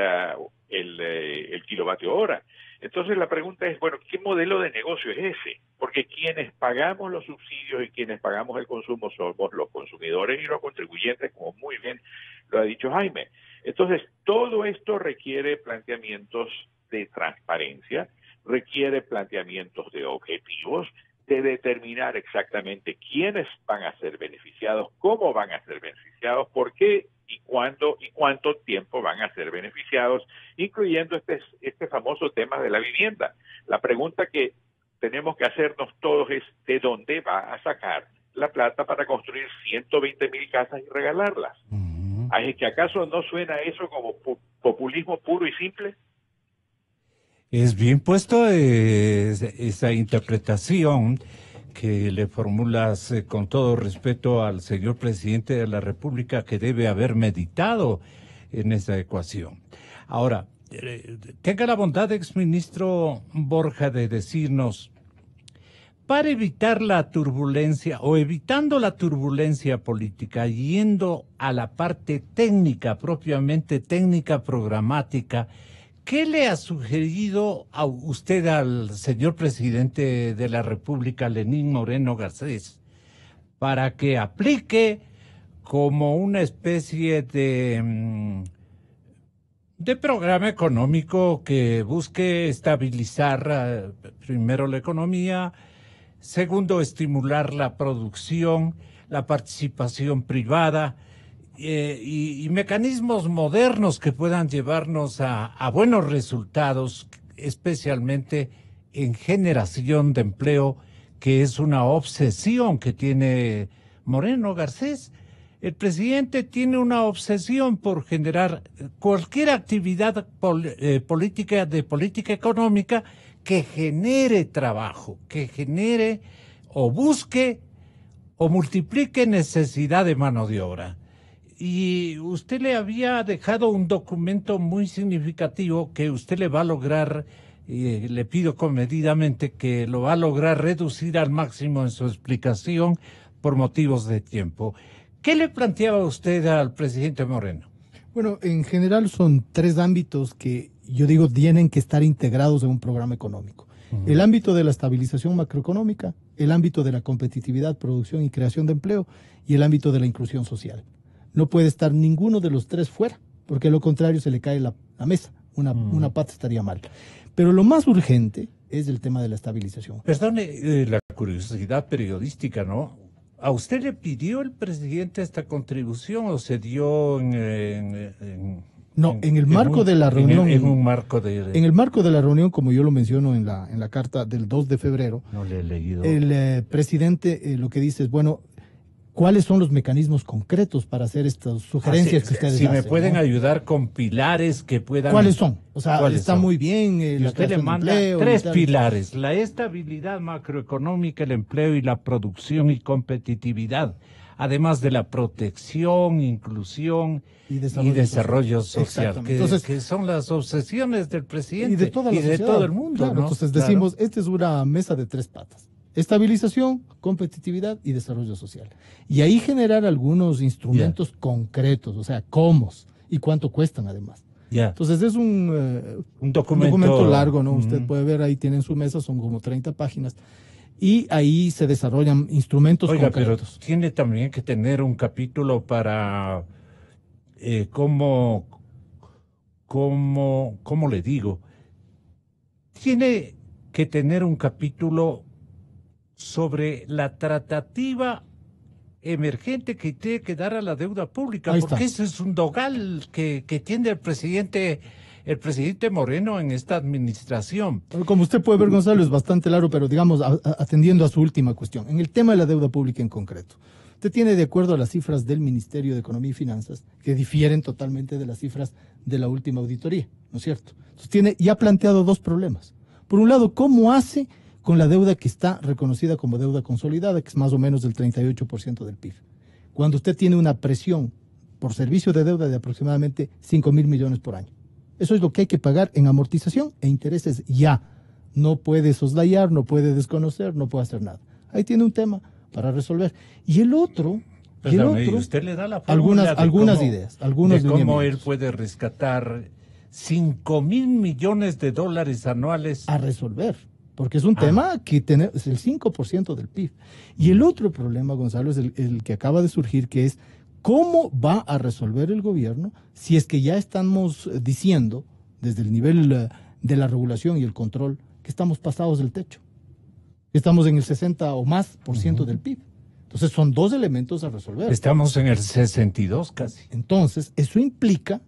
kilovatio hora. Entonces la pregunta es, bueno, ¿qué modelo de negocio es ese? Porque quienes pagamos los subsidios y quienes pagamos el consumo somos los consumidores y los contribuyentes, como muy bien lo ha dicho Jaime. Entonces, todo esto requiere planteamientos de transparencia, requiere planteamientos de objetivos, de determinar exactamente quiénes van a ser beneficiados, cómo van a ser beneficiados, por qué y cuándo cuándo y cuánto tiempo van a ser beneficiados, incluyendo este famoso tema de la vivienda. La pregunta que tenemos que hacernos todos es ¿de dónde va a sacar la plata para construir 120,000 casas y regalarlas? ¿Es que acaso no suena eso como populismo puro y simple? Es bien puesto esa interpretación que le formulas con todo respeto al señor presidente de la República, que debe haber meditado en esa ecuación. Ahora, tenga la bondad, exministro Borja, de decirnos, para evitar la turbulencia o evitando la turbulencia política, yendo a la parte técnica, propiamente técnica programática, ¿qué le ha sugerido a usted al señor presidente de la República, Lenín Moreno Garcés, para que aplique como una especie de programa económico que busque estabilizar primero la economía, segundo, estimular la producción, la participación privada, y mecanismos modernos que puedan llevarnos a buenos resultados, especialmente en generación de empleo, que es una obsesión que tiene Moreno Garcés? El presidente tiene una obsesión por generar cualquier actividad política económica que genere trabajo, que genere o busque o multiplique necesidad de mano de obra. Y usted le había dejado un documento muy significativo que usted le va a lograr, le pido comedidamente que lo va a lograr reducir al máximo en su explicación por motivos de tiempo. ¿Qué le planteaba usted al presidente Moreno? Bueno, en general son tres ámbitos que yo digo tienen que estar integrados en un programa económico. El ámbito de la estabilización macroeconómica, el ámbito de la competitividad, producción y creación de empleo y el ámbito de la inclusión social. No puede estar ninguno de los tres fuera, porque a lo contrario se le cae la mesa, una pata estaría mal. Pero lo más urgente es el tema de la estabilización. Perdone la curiosidad periodística, ¿no? ¿A usted le pidió el presidente esta contribución o se dio en el marco de la reunión? En un marco de... En el marco de la reunión, como yo lo menciono en la carta del 2 de febrero, no le he leído. El presidente lo que dice es, bueno, ¿cuáles son los mecanismos concretos para hacer estas sugerencias que ustedes hacen? Si me pueden ayudar con pilares que puedan... ¿Cuáles son? O sea, está muy bien la usted le manda empleo, tres pilares: la estabilidad macroeconómica, el empleo y la producción y competitividad, además de la protección, inclusión y desarrollo social, que son las obsesiones del presidente y de todo el mundo. Claro, ¿no? Entonces decimos, esta es una mesa de tres patas: estabilización, competitividad y desarrollo social. Y ahí generar algunos instrumentos concretos, o sea, cómo y cuánto cuestan además. Entonces es un documento largo, ¿no? Usted puede ver, ahí tienen su mesa, son como 30 páginas. Y ahí se desarrollan instrumentos concretos. Pero tiene también que tener un capítulo para ¿cómo le digo? Tiene que tener un capítulo sobre la tratativa emergente que tiene que dar a la deuda pública, porque ese es un dogal que tiene el presidente Moreno en esta administración. Como usted puede ver, Gonzalo, es bastante largo, pero digamos, atendiendo a su última cuestión, en el tema de la deuda pública en concreto, usted tiene, de acuerdo a las cifras del Ministerio de Economía y Finanzas, que difieren totalmente de las cifras de la última auditoría, ¿no es cierto? Entonces tiene ya planteado dos problemas. Por un lado, ¿cómo hace con la deuda que está reconocida como deuda consolidada, que es más o menos del 38% del PIB? Cuando usted tiene una presión por servicio de deuda de aproximadamente 5,000 millones por año. Eso es lo que hay que pagar en amortización e intereses ya. No puede soslayar, no puede desconocer, no puede hacer nada. Ahí tiene un tema para resolver. Y el otro... usted le da la fórmula algunas ideas, algunos de cómo él puede rescatar 5,000 millones de dólares anuales. A resolver. Porque es un tema que es el 5% del PIB. Y el otro problema, Gonzalo, es el que acaba de surgir, que es cómo va a resolver el gobierno si es que ya estamos diciendo, desde el nivel de la regulación y el control, que estamos pasados del techo. Estamos en el 60 o más % del PIB. Entonces son dos elementos a resolver. Estamos en el 62 casi. Entonces, eso implica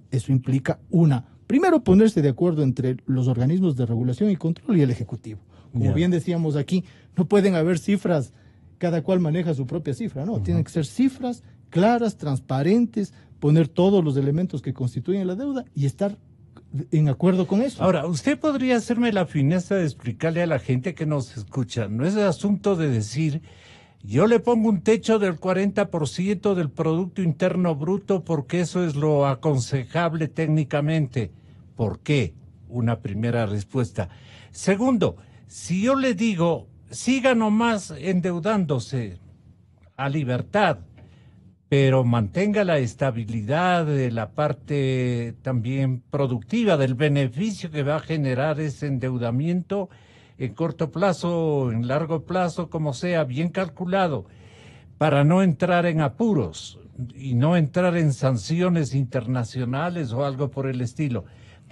primero ponerse de acuerdo entre los organismos de regulación y control y el Ejecutivo. Como bien decíamos aquí, no pueden haber cifras, cada cual maneja su propia cifra, no, tienen que ser cifras claras, transparentes, poner todos los elementos que constituyen la deuda y estar en acuerdo con eso. Ahora, usted podría hacerme la fineza de explicarle a la gente que nos escucha, no es el asunto de decir, yo le pongo un techo del 40% del Producto Interno Bruto porque eso es lo aconsejable técnicamente. ¿Por qué? Una primera respuesta. Segundo, si yo le digo, siga nomás endeudándose a libertad, pero mantenga la estabilidad de la parte también productiva del beneficio que va a generar ese endeudamiento en corto plazo, en largo plazo, como sea, bien calculado, para no entrar en apuros y no entrar en sanciones internacionales o algo por el estilo.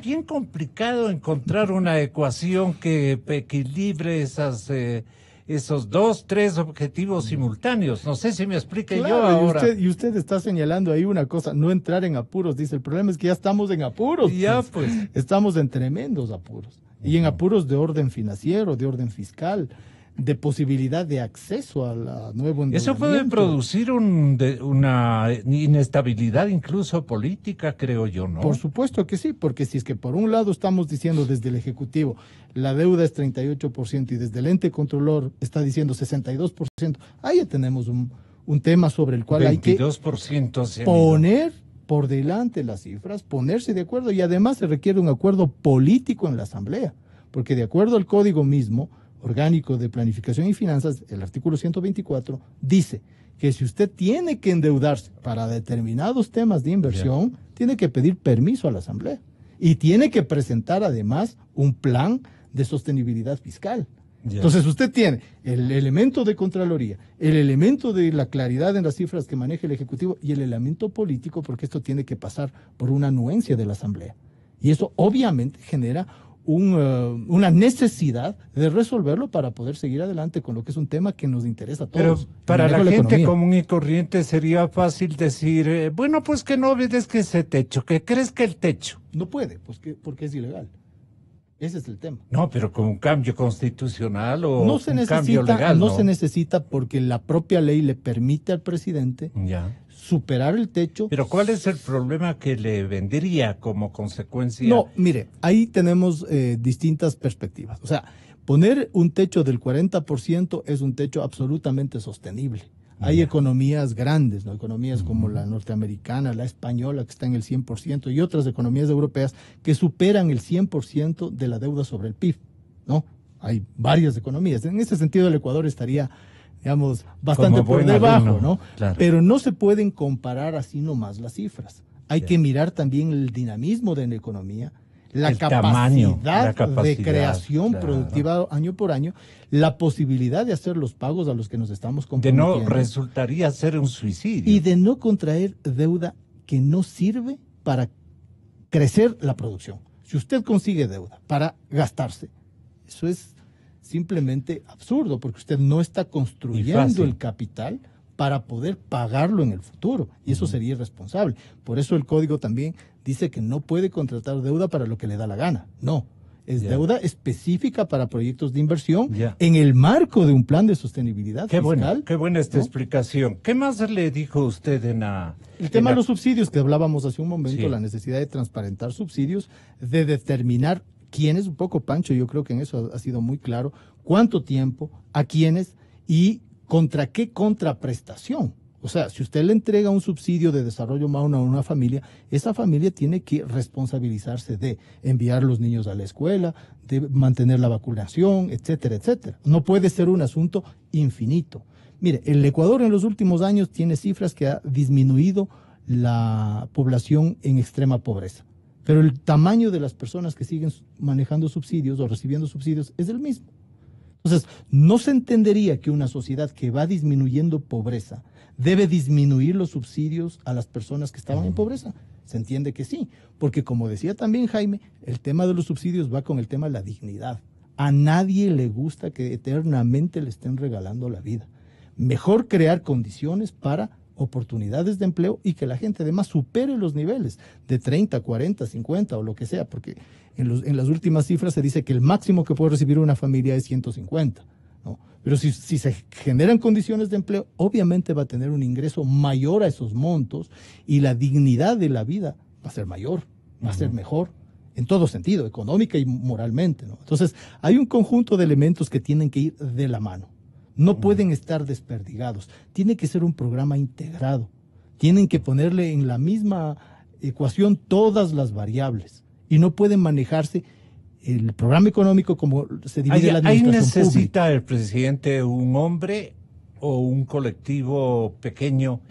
Bien complicado encontrar una ecuación que equilibre esos 2, 3 objetivos simultáneos. No sé si me explique yo ahora. Y usted está señalando ahí una cosa, no entrar en apuros. Dice, el problema es que ya estamos en apuros. Ya, pues. Estamos en tremendos apuros. Y en apuros de orden financiero, de orden fiscal, de posibilidad de acceso a la nuevo endeudamiento. Eso puede producir una inestabilidad incluso política, creo yo, ¿no? Por supuesto que sí, porque si es que por un lado estamos diciendo desde el Ejecutivo la deuda es 38% y desde el ente controlor está diciendo 62%, ahí ya tenemos un tema sobre el cual 22% hay que poner por delante las cifras, ponerse de acuerdo y además se requiere un acuerdo político en la Asamblea, porque de acuerdo al código mismo, orgánico de planificación y finanzas, el artículo 124, dice que si usted tiene que endeudarse para determinados temas de inversión, tiene que pedir permiso a la Asamblea y tiene que presentar además un plan de sostenibilidad fiscal. Entonces usted tiene el elemento de Contraloría, el elemento de la claridad en las cifras que maneja el Ejecutivo y el elemento político, porque esto tiene que pasar por una anuencia de la Asamblea. Y eso obviamente genera una necesidad de resolverlo para poder seguir adelante con lo que es un tema que nos interesa a todos. Pero para la gente común y corriente sería fácil decir, bueno, pues que no obedezca ese techo, que crezca el techo. No puede, pues porque es ilegal. Ese es el tema. No, pero con un cambio constitucional o un cambio legal. No se necesita porque la propia ley le permite al presidente superar el techo. Pero ¿cuál es el problema que le vendría como consecuencia? No, mire, ahí tenemos distintas perspectivas. O sea, poner un techo del 40% es un techo absolutamente sostenible. Hay economías grandes, ¿no? Economías como la norteamericana, la española, que está en el 100%, y otras economías europeas que superan el 100% de la deuda sobre el PIB, ¿no? Hay varias economías. En ese sentido, el Ecuador estaría, digamos, bastante por debajo, ¿no? Claro. Pero no se pueden comparar así nomás las cifras. Hay que mirar también el dinamismo de la economía, la capacidad de creación productiva año por año, la posibilidad de hacer los pagos a los que nos estamos comprometiendo. De no resultaría ser un suicidio. Y de no contraer deuda que no sirve para crecer la producción. Si usted consigue deuda para gastarse, eso es simplemente absurdo, porque usted no está construyendo el capital para poder pagarlo en el futuro, y eso sería irresponsable. Por eso el código también dice que no puede contratar deuda para lo que le da la gana. No, es deuda específica para proyectos de inversión en el marco de un plan de sostenibilidad fiscal. Qué buena esta explicación. ¿Qué más le dijo usted el tema de los subsidios que hablábamos hace un momento, la necesidad de transparentar subsidios, de determinar quiénes, un poco Pancho, yo creo que en eso ha sido muy claro, cuánto tiempo, a quiénes y contra qué contraprestación. O sea, si usted le entrega un subsidio de desarrollo humano a una familia, esa familia tiene que responsabilizarse de enviar los niños a la escuela, de mantener la vacunación, etcétera, etcétera. No puede ser un asunto infinito. Mire, el Ecuador en los últimos años tiene cifras que ha disminuido la población en extrema pobreza, pero el tamaño de las personas que siguen manejando subsidios o recibiendo subsidios es el mismo. Entonces, no se entendería que una sociedad que va disminuyendo pobreza debe disminuir los subsidios a las personas que estaban en pobreza. Se entiende que sí, porque como decía también Jaime, el tema de los subsidios va con el tema de la dignidad. A nadie le gusta que eternamente le estén regalando la vida. mejor crear condiciones para oportunidades de empleo y que la gente además supere los niveles de 30, 40, 50 o lo que sea, porque en las últimas cifras se dice que el máximo que puede recibir una familia es 150, ¿no? Pero si se generan condiciones de empleo, obviamente va a tener un ingreso mayor a esos montos y la dignidad de la vida va a ser mayor, va a ser mejor en todo sentido, económica y moralmente, ¿no? Entonces, hay un conjunto de elementos que tienen que ir de la mano. No pueden estar desperdigados. Tiene que ser un programa integrado. Tienen que ponerle en la misma ecuación todas las variables. Y no pueden manejarse el programa económico como se divide la administración ¿Ahí necesita pública. el presidente un hombre o un colectivo pequeño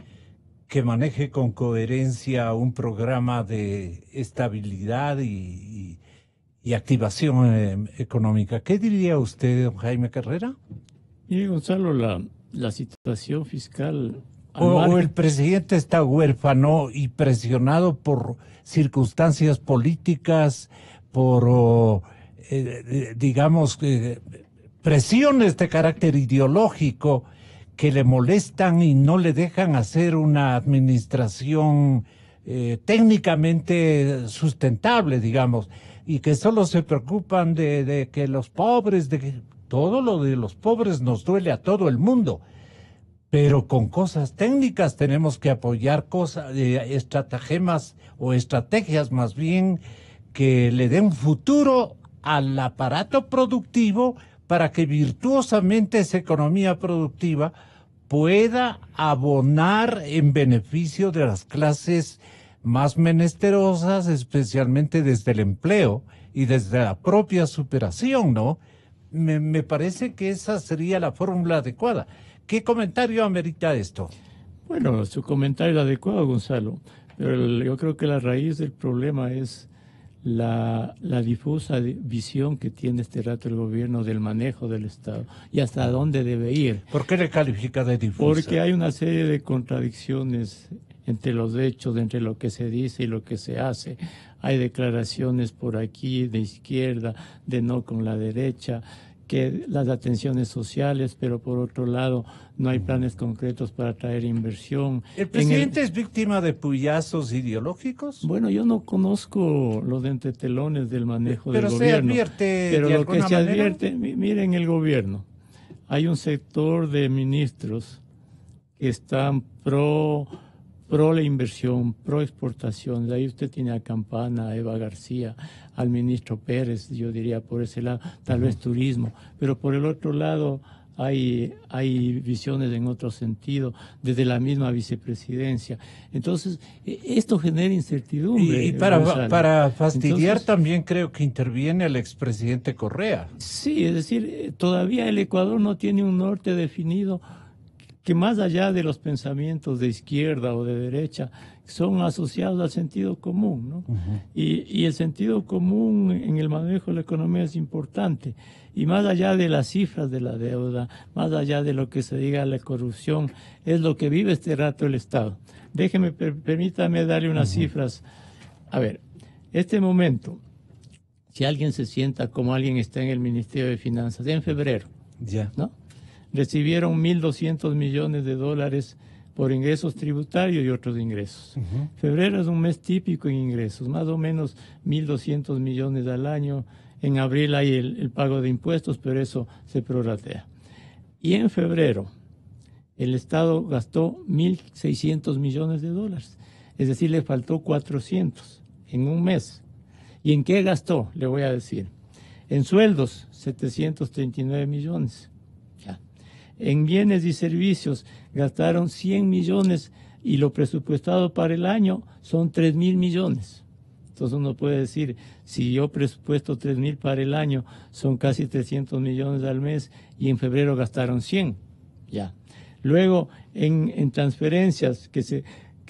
que maneje con coherencia un programa de estabilidad y activación económica? ¿Qué diría usted, don Jaime Carrera? Mire, Gonzalo, la situación fiscal... O el presidente está huérfano y presionado por circunstancias políticas, por, digamos, presiones de carácter ideológico que le molestan y no le dejan hacer una administración técnicamente sustentable, digamos, y que solo se preocupan de que los pobres, de que todo lo de los pobres nos duele a todo el mundo. Pero con cosas técnicas tenemos que apoyar estratagemas o estrategias más bien que le den futuro al aparato productivo para que virtuosamente esa economía productiva pueda abonar en beneficio de las clases más menesterosas, especialmente desde el empleo y desde la propia superación, ¿no? Me parece que esa sería la fórmula adecuada. ¿Qué comentario amerita esto? Bueno, su comentario es adecuado, Gonzalo, pero yo creo que la raíz del problema es la difusa visión que tiene este rato el gobierno del manejo del Estado y hasta dónde debe ir. ¿Por qué le califica de difusa? Porque hay una serie de contradicciones entre los hechos, entre lo que se dice y lo que se hace. Hay declaraciones por aquí de izquierda, de no con la derecha, que las atenciones sociales, pero por otro lado no hay planes concretos para traer inversión. ¿El presidente es víctima de puyazos ideológicos? Bueno, yo no conozco los entretelones del manejo del gobierno. Pero se advierte pero de lo que alguna se manera. advierte, miren el gobierno, hay un sector de ministros que están pro la inversión, pro exportación. De ahí usted tiene a Campana, a Eva García, al ministro Pérez, yo diría por ese lado, tal vez turismo, pero por el otro lado hay visiones en otro sentido, desde la misma vicepresidencia. Entonces, esto genera incertidumbre. Y para fastidiar Entonces, también creo que interviene el expresidente Correa. Sí, es decir, todavía el Ecuador no tiene un norte definido que más allá de los pensamientos de izquierda o de derecha, son asociados al sentido común, ¿no? Y el sentido común en el manejo de la economía es importante. Y más allá de las cifras de la deuda, más allá de lo que se diga de la corrupción, es lo que vive este rato el Estado. Permítame darle unas cifras. A ver, este momento, si alguien se sienta como alguien está en el Ministerio de Finanzas, en febrero, Ya. ¿no? Recibieron 1.200 millones de dólares por ingresos tributarios y otros ingresos. Febrero es un mes típico en ingresos, más o menos 1.200 millones al año. En abril hay el pago de impuestos, pero eso se prorratea. Y en febrero el Estado gastó 1.600 millones de dólares, es decir, le faltó 400 en un mes. ¿Y en qué gastó? Le voy a decir. En sueldos, 739 millones. En bienes y servicios gastaron 100 millones y lo presupuestado para el año son 3.000 millones. Entonces uno puede decir, si yo presupuesto 3.000 para el año, son casi 300 millones al mes y en febrero gastaron 100. Ya. Luego en transferencias que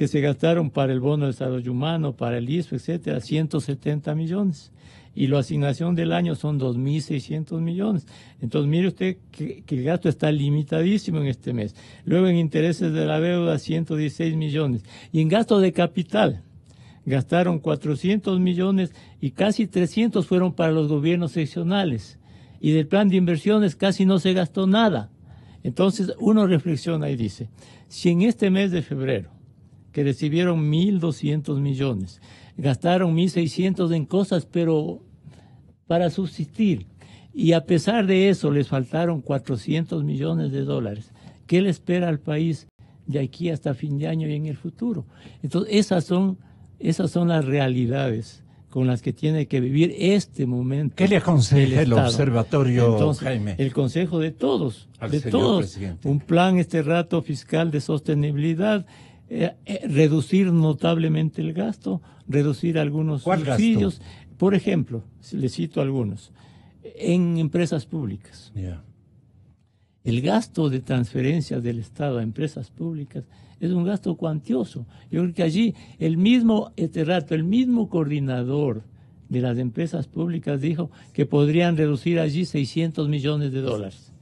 se gastaron para el bono de desarrollo humano, para el ISP, etcétera, 170 millones. Y la asignación del año son 2.600 millones. Entonces, mire usted que el gasto está limitadísimo en este mes. Luego, en intereses de la deuda, 116 millones. Y en gasto de capital, gastaron 400 millones y casi 300 fueron para los gobiernos seccionales. Y del plan de inversiones casi no se gastó nada. Entonces uno reflexiona y dice, si en este mes de febrero, que recibieron 1.200 millones, gastaron 1.600 en cosas, pero para subsistir, y a pesar de eso les faltaron 400 millones de dólares, ¿qué le espera al país de aquí hasta fin de año y en el futuro? Entonces esas son las realidades con las que tiene que vivir este momento. ¿Qué le aconseja el observatorio, entonces, Jaime? El consejo de todos, al señor presidente. Un plan rato fiscal de sostenibilidad, reducir notablemente el gasto, reducir algunos subsidios. Gasto? Por ejemplo, le cito algunos, en empresas públicas. Yeah. El gasto de transferencias del Estado a empresas públicas es un gasto cuantioso. Yo creo que allí el mismo coordinador de las empresas públicas dijo que podrían reducir allí 600 millones de dólares.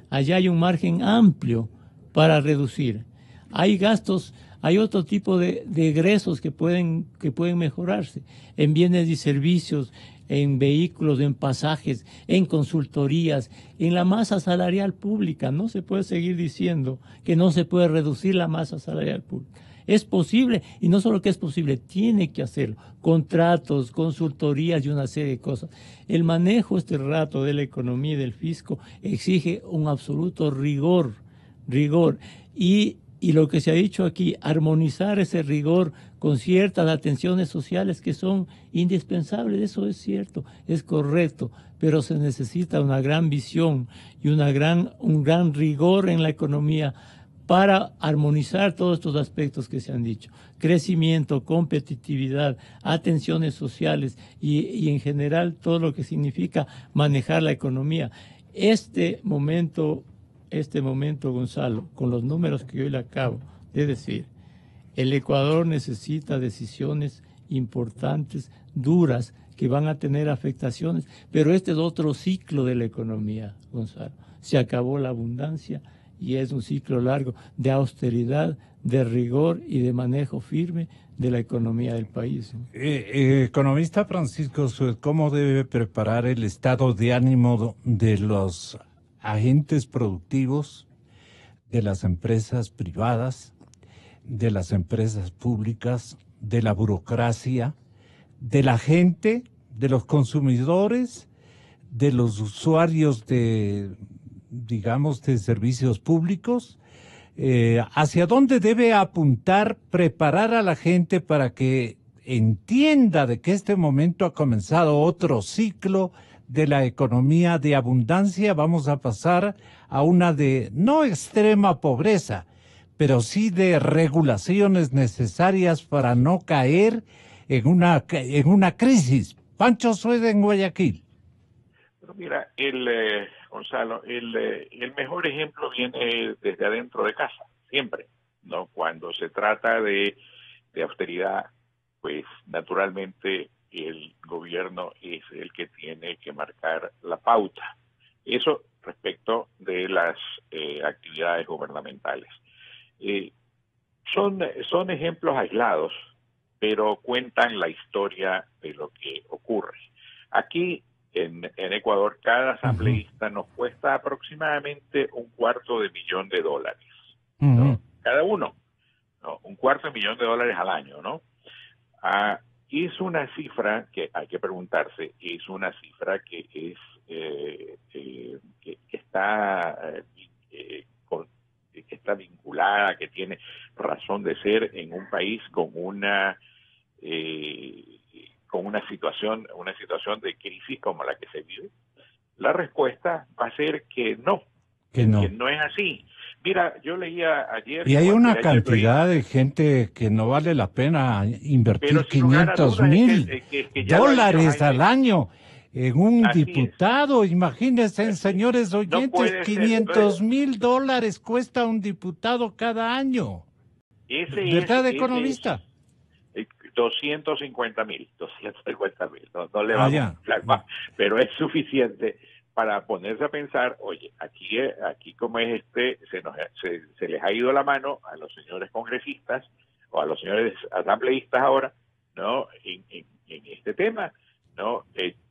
Allá hay un margen amplio para reducir. Hay gastos, hay otro tipo de egresos que pueden mejorarse en bienes y servicios, en vehículos, en pasajes, en consultorías, en la masa salarial pública. No se puede seguir diciendo que no se puede reducir la masa salarial pública. Es posible, y no solo que es posible, tiene que hacerlo. Contratos, consultorías y una serie de cosas. El manejo rato de la economía y del fisco exige un absoluto rigor. Y lo que se ha dicho aquí, armonizar ese rigor con ciertas atenciones sociales que son indispensables, eso es cierto, es correcto, pero se necesita una gran visión y un gran rigor en la economía para armonizar todos estos aspectos que se han dicho. Crecimiento, competitividad, atenciones sociales y en general todo lo que significa manejar la economía. Este momento, Gonzalo, con los números que yo le acabo de decir, el Ecuador necesita decisiones importantes, duras, que van a tener afectaciones, pero este es otro ciclo de la economía, Gonzalo. Se acabó la abundancia y es un ciclo largo de austeridad, de rigor y de manejo firme de la economía del país. Economista Francisco Suez, ¿cómo debe preparar el estado de ánimo de los agentes productivos, de las empresas privadas, de las empresas públicas, de la burocracia, de la gente, de los consumidores, de los usuarios de servicios públicos? ¿Hacia dónde debe apuntar, preparar a la gente para que entienda de que este momento ha comenzado otro ciclo de la economía de abundancia? Vamos a pasar a una de no extrema pobreza, pero sí de regulaciones necesarias para no caer en una crisis. Pancho Suez en Guayaquil. Pero mira, Gonzalo, el mejor ejemplo viene desde adentro de casa, siempre, ¿no? Cuando se trata de austeridad, pues naturalmente el gobierno es el que tiene que marcar la pauta. Eso respecto de las actividades gubernamentales. Son ejemplos aislados, pero cuentan la historia de lo que ocurre. Aquí en Ecuador, cada asambleísta nos cuesta aproximadamente $250,000, ¿no? Cada uno, ¿no? $250,000 al año, ¿no? Es una cifra que hay que preguntarse, es una cifra que está vinculada, que tiene razón de ser en un país con una situación de crisis como la que se vive. La respuesta va a ser que no es así. Mira, yo leía ayer... Y hay una cantidad de gente que no vale la pena invertir $500,000 al año en un diputado. Imagínense, señores oyentes, $500,000 cuesta un diputado cada año. ¿Verdad, economista? 250,000, no le vamos a hablar más, pero es suficiente para ponerse a pensar, oye, aquí como es se les ha ido la mano a los señores congresistas o a los señores asambleístas ahora, ¿no? En este tema, ¿no?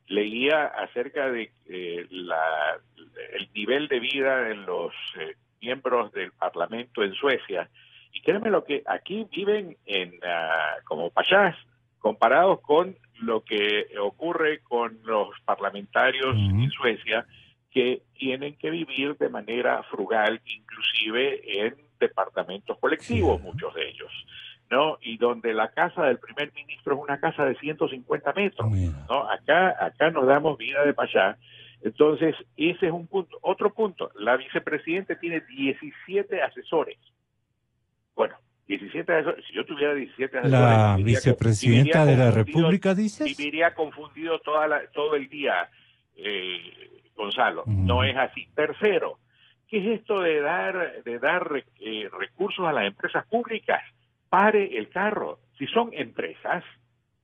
Leía acerca de el nivel de vida en los miembros del Parlamento en Suecia, y créeme lo que aquí viven como payás, comparados con lo que ocurre con los parlamentarios en Suecia, que tienen que vivir de manera frugal, inclusive en departamentos colectivos, muchos de ellos, ¿no? Y donde la casa del primer ministro es una casa de 150 metros, ¿no? Acá nos damos vida de payá. Entonces, ese es un punto. Otro punto, la vicepresidenta tiene 17 asesores. Bueno, 17 asesores. Si yo tuviera 17 asesores... La vicepresidenta de la República, ¿dices? Viviría confundido todo el día, Gonzalo. No es así. Tercero, ¿qué es esto de dar recursos a las empresas públicas? Pare el carro. Si son empresas,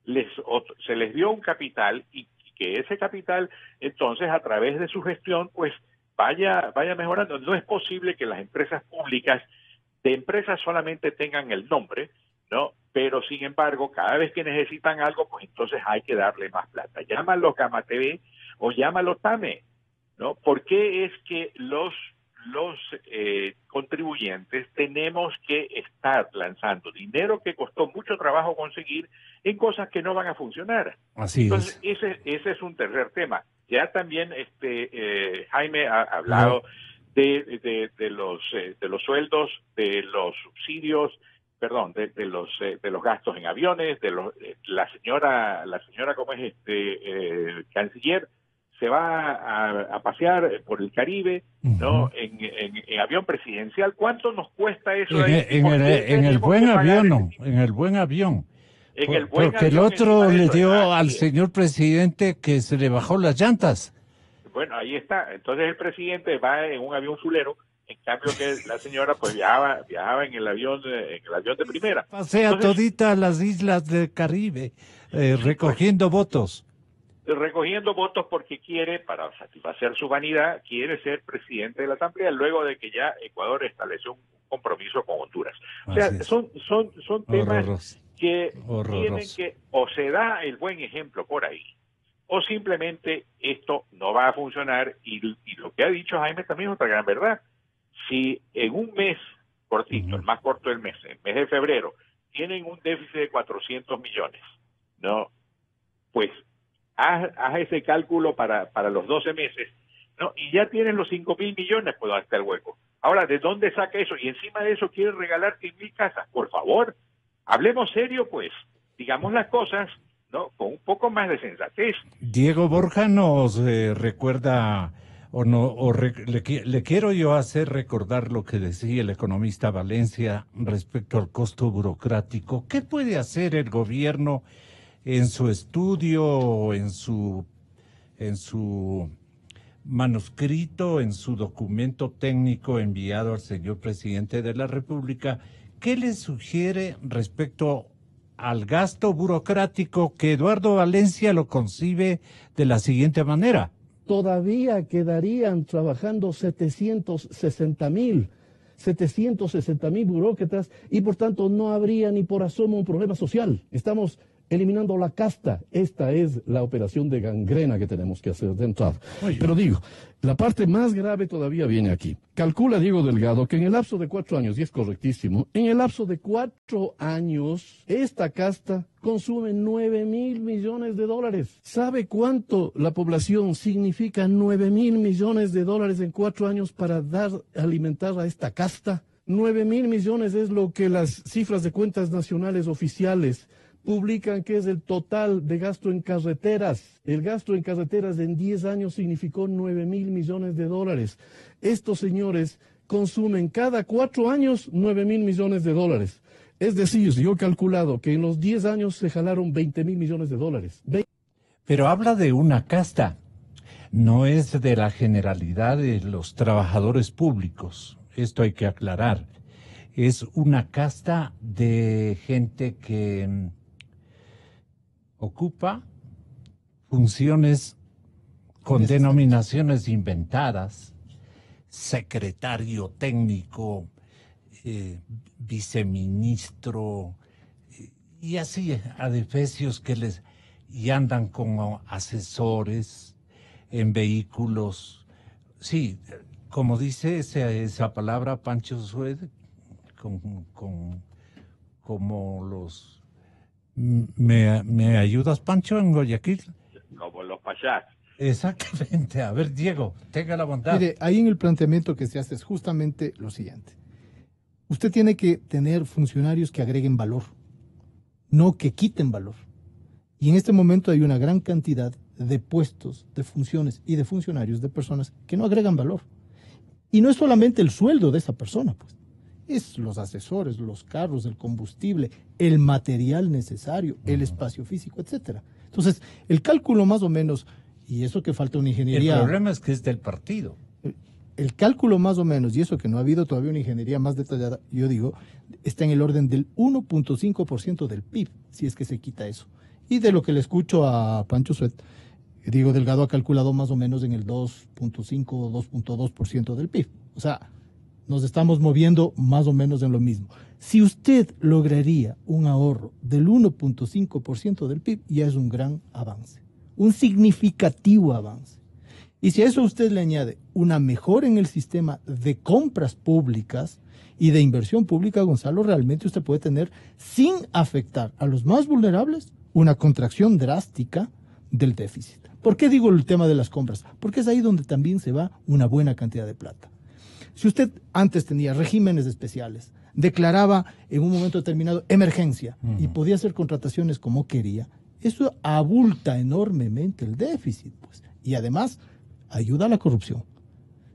se les dio un capital y que ese capital, entonces, a través de su gestión, pues vaya mejorando. No es posible que las empresas públicas de empresas solamente tengan el nombre, ¿no? Pero, sin embargo, cada vez que necesitan algo, pues entonces hay que darle más plata. Llámalo Cama TV o llámalo TAME, ¿no? ¿Por qué es que los contribuyentes tenemos que estar lanzando dinero que costó mucho trabajo conseguir en cosas que no van a funcionar? Así entonces, ese es un tercer tema. Ya también Jaime ha hablado de los sueldos, de los subsidios, perdón, de los gastos en aviones, la señora como es canciller, se va a pasear por el Caribe, ¿no? En avión presidencial. ¿Cuánto nos cuesta eso? En el buen avión, no, en el buen avión. Porque el otro le dio al señor presidente que se le bajó las llantas. Bueno, ahí está. Entonces el presidente va en un avión zulero, en cambio que la señora pues viajaba en el avión de primera. Pasea todita las islas del Caribe recogiendo votos. Recogiendo votos porque quiere, para satisfacer su vanidad, quiere ser presidente de la Asamblea luego de que ya Ecuador estableció un compromiso con Honduras. O sea, son temas que tienen que, o se da el buen ejemplo por ahí, o simplemente esto no va a funcionar. Y lo que ha dicho Jaime también es otra gran verdad. Si en un mes cortito, el más corto del mes, el mes de febrero, tienen un déficit de 400 millones, ¿no? Pues haz ese cálculo para los 12 meses, ¿no? Y ya tienen los 5.000 millones, pues hasta el hueco. Ahora, ¿de dónde saca eso? Y encima de eso quieren regalar 100.000 casas. Por favor, hablemos serio, pues. Digamos las cosas, ¿no? Con un poco más de sensatez. Diego Borja nos recuerda, le quiero yo hacer recordar lo que decía el economista Valencia respecto al costo burocrático. ¿Qué puede hacer el gobierno en su estudio, en su manuscrito, en su documento técnico enviado al señor presidente de la República? ¿Qué le sugiere respecto al gasto burocrático que Eduardo Valencia lo concibe de la siguiente manera? Todavía quedarían trabajando 760.000 burócratas y por tanto no habría ni por asomo un problema social. Estamos eliminando la casta. Esta es la operación de gangrena que tenemos que hacer de entrada. Pero digo, la parte más grave todavía viene aquí. Calcula Diego Delgado que en el lapso de 4 años, y es correctísimo, en el lapso de 4 años, esta casta consume 9.000 millones de dólares. ¿Sabe cuánto la población significa 9.000 millones de dólares en 4 años para alimentar a esta casta? 9.000 millones es lo que las cifras de cuentas nacionales oficiales publican que es el total de gasto en carreteras. El gasto en carreteras en 10 años significó 9.000 millones de dólares. Estos señores consumen cada 4 años 9.000 millones de dólares. Es decir, yo he calculado que en los 10 años se jalaron 20.000 millones de dólares. Pero habla de una casta, no es de la generalidad de los trabajadores públicos. Esto hay que aclarar. Es una casta de gente que ocupa funciones con denominaciones inventadas, secretario técnico, viceministro, y así adefesios y andan como asesores en vehículos. Sí, como dice esa palabra Pancho Sued, como los... ¿Me ayudas, Pancho, en Guayaquil? Como los payás. Exactamente. A ver, Diego, tenga la bondad. Mire, ahí en el planteamiento que se hace es justamente lo siguiente. Usted tiene que tener funcionarios que agreguen valor, no que quiten valor. Y en este momento hay una gran cantidad de puestos, de funciones y de funcionarios, de personas que no agregan valor. Y no es solamente el sueldo de esa persona, pues. Es los asesores, los carros, el combustible, el material necesario, el espacio físico, etcétera. Entonces, el cálculo más o menos, y eso que falta una ingeniería... El problema es que es del partido. El cálculo más o menos, y eso que no ha habido todavía una ingeniería más detallada, yo digo, está en el orden del 1.5% del PIB, si es que se quita eso. Y de lo que le escucho a Pancho Suet, Diego Delgado ha calculado más o menos en el 2.5 o 2.2% del PIB. O sea, nos estamos moviendo más o menos en lo mismo. Si usted lograría un ahorro del 1.5% del PIB, ya es un gran avance, un significativo avance. Y si a eso usted le añade una mejora en el sistema de compras públicas y de inversión pública, Gonzalo, realmente usted puede tener, sin afectar a los más vulnerables, una contracción drástica del déficit. ¿Por qué digo el tema de las compras? Porque es ahí donde también se va una buena cantidad de plata. Si usted antes tenía regímenes especiales, declaraba en un momento determinado emergencia y podía hacer contrataciones como quería, eso abulta enormemente el déficit, pues. Y además ayuda a la corrupción.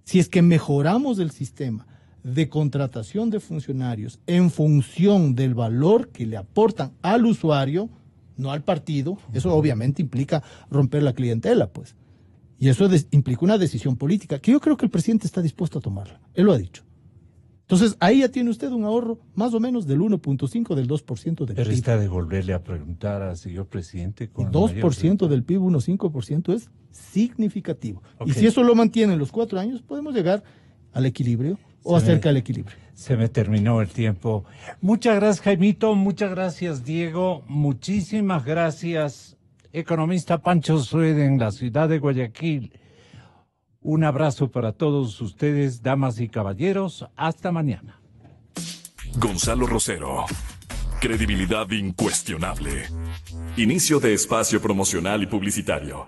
Si es que mejoramos el sistema de contratación de funcionarios en función del valor que le aportan al usuario, no al partido, eso obviamente implica romper la clientela, pues. Y eso implica una decisión política que yo creo que el presidente está dispuesto a tomarla. Él lo ha dicho. Entonces, ahí ya tiene usted un ahorro más o menos del 1.5, del 2% del Pero PIB. está de volverle a preguntar al señor presidente. Con 2% del PIB, 1.5% es significativo. Okay. Y si eso lo mantiene en los 4 años, podemos llegar al equilibrio o acerca del equilibrio. Se me terminó el tiempo. Muchas gracias, Jaimito. Muchas gracias, Diego. Muchísimas gracias, economista Pancho Sued en la ciudad de Guayaquil. Un abrazo para todos ustedes, damas y caballeros. Hasta mañana. Gonzalo Rosero. Credibilidad incuestionable. Inicio de espacio promocional y publicitario.